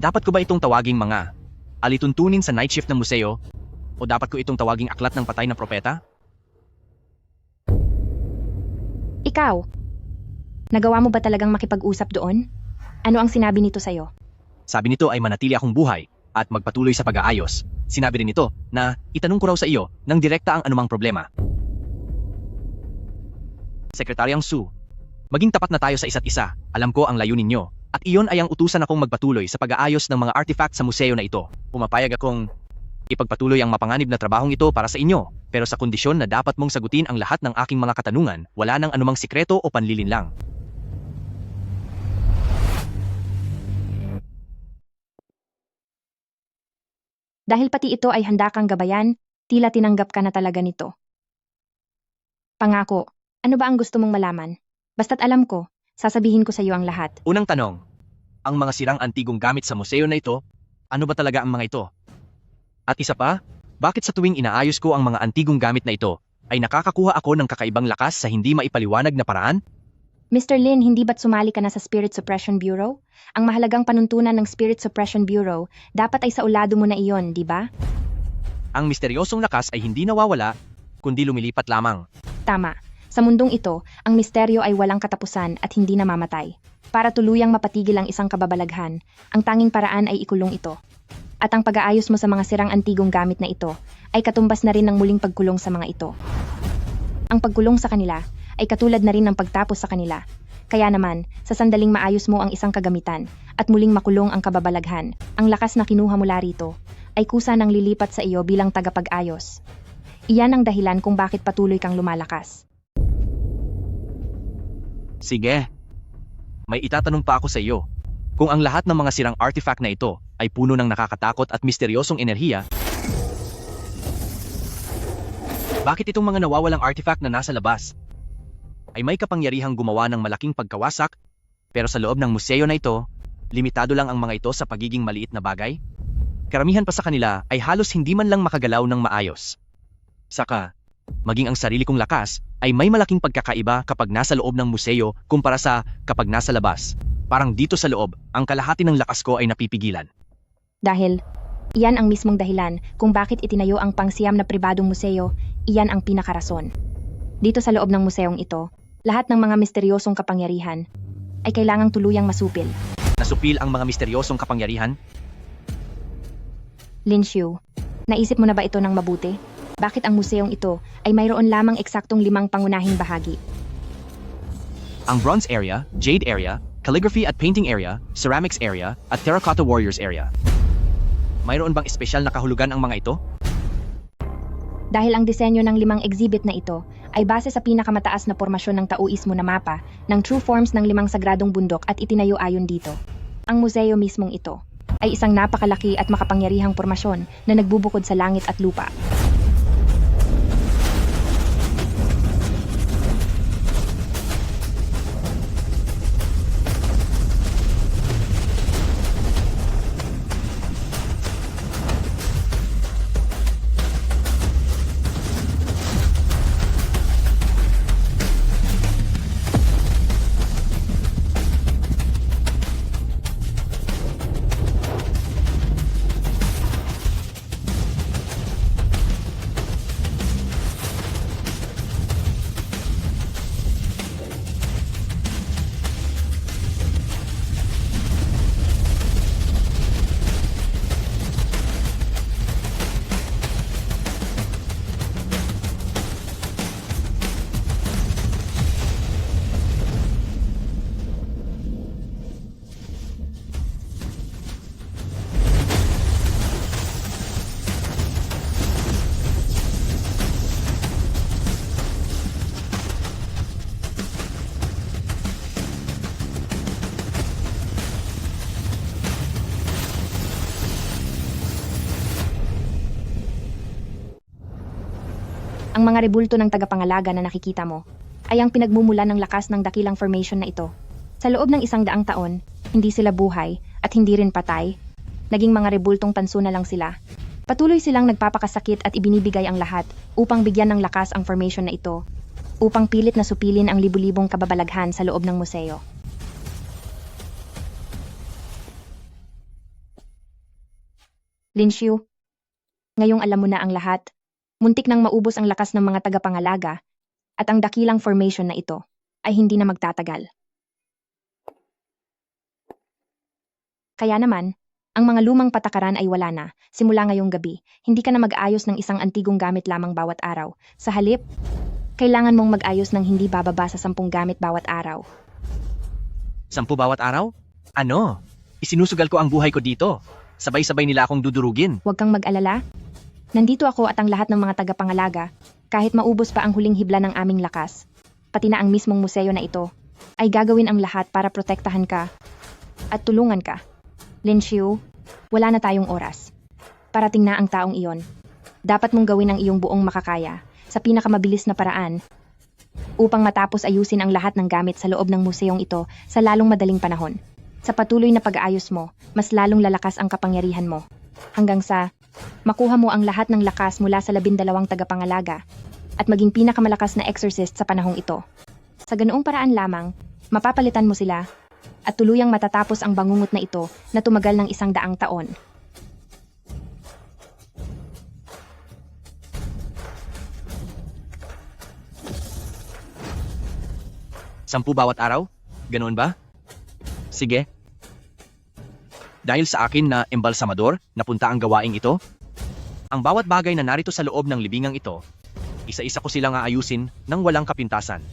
dapat ko ba itong tawaging mga alituntunin sa night shift ng museo? O dapat ko itong tawaging aklat ng patay na propeta? Ikaw, nagawa mo ba talagang makipag-usap doon? Ano ang sinabi nito sa'yo? Sabi nito ay manatili akong buhay at magpatuloy sa pag-aayos. Sinabi rin nito na itanong ko raw sa iyo ng direkta ang anumang problema. Sekretaryang Su, maging tapat na tayo sa isa't isa. Alam ko ang layunin niyo at iyon ay ang utusan akong magpatuloy sa pag-aayos ng mga artifact sa museo na ito. Pumapayag akong ipagpatuloy ang mapanganib na trabahong ito para sa inyo, pero sa kondisyon na dapat mong sagutin ang lahat ng aking mga katanungan, wala nang anumang sikreto o panlilinlang. Dahil pati ito ay handa kang gabayan, tila tinanggap ka na talaga nito. Pangako, ano ba ang gusto mong malaman? Basta't alam ko, sasabihin ko sa iyo ang lahat. Unang tanong, ang mga sirang antigong gamit sa museo na ito, ano ba talaga ang mga ito? At isa pa, bakit sa tuwing inaayos ko ang mga antigong gamit na ito, ay nakakakuha ako ng kakaibang lakas sa hindi maipaliwanag na paraan? Mr. Lin, hindi ba't sumali ka na sa Spirit Suppression Bureau? Ang mahalagang panuntunan ng Spirit Suppression Bureau, dapat ay sa ulado mo na iyon, di ba? Ang misteryosong lakas ay hindi nawawala, kundi lumilipat lamang. Tama. Sa mundong ito, ang misteryo ay walang katapusan at hindi namamatay. Para tuluyang mapatigil ang isang kababalaghan, ang tanging paraan ay ikulong ito. At ang pag-aayos mo sa mga sirang antigong gamit na ito, ay katumbas na rin ng muling pagkulong sa mga ito. Ang pagkulong sa kanila, ay katulad na rin ng pagtapos sa kanila. Kaya naman, sa sandaling maayos mo ang isang kagamitan at muling makulong ang kababalaghan, ang lakas na kinuha mula rito ay kusa ng lilipat sa iyo bilang tagapag-ayos. Iyan ang dahilan kung bakit patuloy kang lumalakas. Sige. May itatanong pa ako sa iyo. Kung ang lahat ng mga sirang artifact na ito ay puno ng nakakatakot at misteryosong enerhiya, bakit itong mga nawawalang artifact na nasa labas ay may kapangyarihang gumawa ng malaking pagkawasak, pero sa loob ng museo na ito, limitado lang ang mga ito sa pagiging maliit na bagay? Karamihan pa sa kanila ay halos hindi man lang makagalaw ng maayos. Saka, maging ang sarili kong lakas ay may malaking pagkakaiba kapag nasa loob ng museo kumpara sa kapag nasa labas. Parang dito sa loob, ang kalahati ng lakas ko ay napipigilan. Dahil, iyan ang mismong dahilan kung bakit itinayo ang pangsiyam na pribadong museo, iyan ang pinakarason. Dito sa loob ng museong ito, lahat ng mga misteryosong kapangyarihan ay kailangang tuluyang masupil. Nasupil ang mga misteryosong kapangyarihan? Lin Xiu, naisip mo na ba ito ng mabuti? Bakit ang museong ito ay mayroon lamang eksaktong 5 pangunahing bahagi? Ang Bronze Area, Jade Area, Calligraphy at Painting Area, Ceramics Area, at Terracotta Warriors Area. Mayroon bang espesyal na kahulugan ang mga ito? Dahil ang disenyo ng 5 exhibit na ito ay base sa pinakamataas na pormasyon ng Taoismo na mapa ng True Forms ng 5 sagradong bundok at itinayo ayon dito. Ang museo mismong ito ay isang napakalaki at makapangyarihang pormasyon na nagbubukod sa langit at lupa. Ang mga rebulto ng tagapangalaga na nakikita mo ay ang pinagmumulan ng lakas ng dakilang formation na ito. Sa loob ng 100 taon, hindi sila buhay at hindi rin patay. Naging mga rebultong tanso na lang sila. Patuloy silang nagpapakasakit at ibinibigay ang lahat upang bigyan ng lakas ang formation na ito, upang pilit na supilin ang libu-libong kababalaghan sa loob ng museo. Linshu, ngayong alam mo na ang lahat. Muntik nang maubos ang lakas ng mga tagapangalaga at ang dakilang formation na ito ay hindi na magtatagal. Kaya naman, ang mga lumang patakaran ay wala na. Simula ngayong gabi, hindi ka na mag-ayos ng isang antigong gamit lamang bawat araw. Sa halip, kailangan mong mag-ayos ng hindi bababa sa 10 gamit bawat araw. 10 bawat araw? Ano? Isinusugal ko ang buhay ko dito. Sabay-sabay nila akong dudurugin. Huwag kang mag-alala. Nandito ako at ang lahat ng mga tagapangalaga, kahit maubos pa ang huling hibla ng aming lakas, pati na ang mismong museo na ito, ay gagawin ang lahat para protektahan ka at tulungan ka. Linshu, wala na tayong oras. Parating na ang taong iyon. Dapat mong gawin ang iyong buong makakaya sa pinakamabilis na paraan upang matapos ayusin ang lahat ng gamit sa loob ng museong ito sa lalong madaling panahon. Sa patuloy na pag-aayos mo, mas lalong lalakas ang kapangyarihan mo. Hanggang sa makuha mo ang lahat ng lakas mula sa 12 tagapangalaga at maging pinakamalakas na exorcist sa panahong ito. Sa ganoong paraan lamang, mapapalitan mo sila at tuluyang matatapos ang bangungot na ito na tumagal ng 100 taon. Sampu bawat araw? Ganoon ba? Sige. Dahil sa akin na embalsamador, napunta ang gawaing ito. Ang bawat bagay na narito sa loob ng libingang ito, isa-isa ko silang aayusin nang walang kapintasan.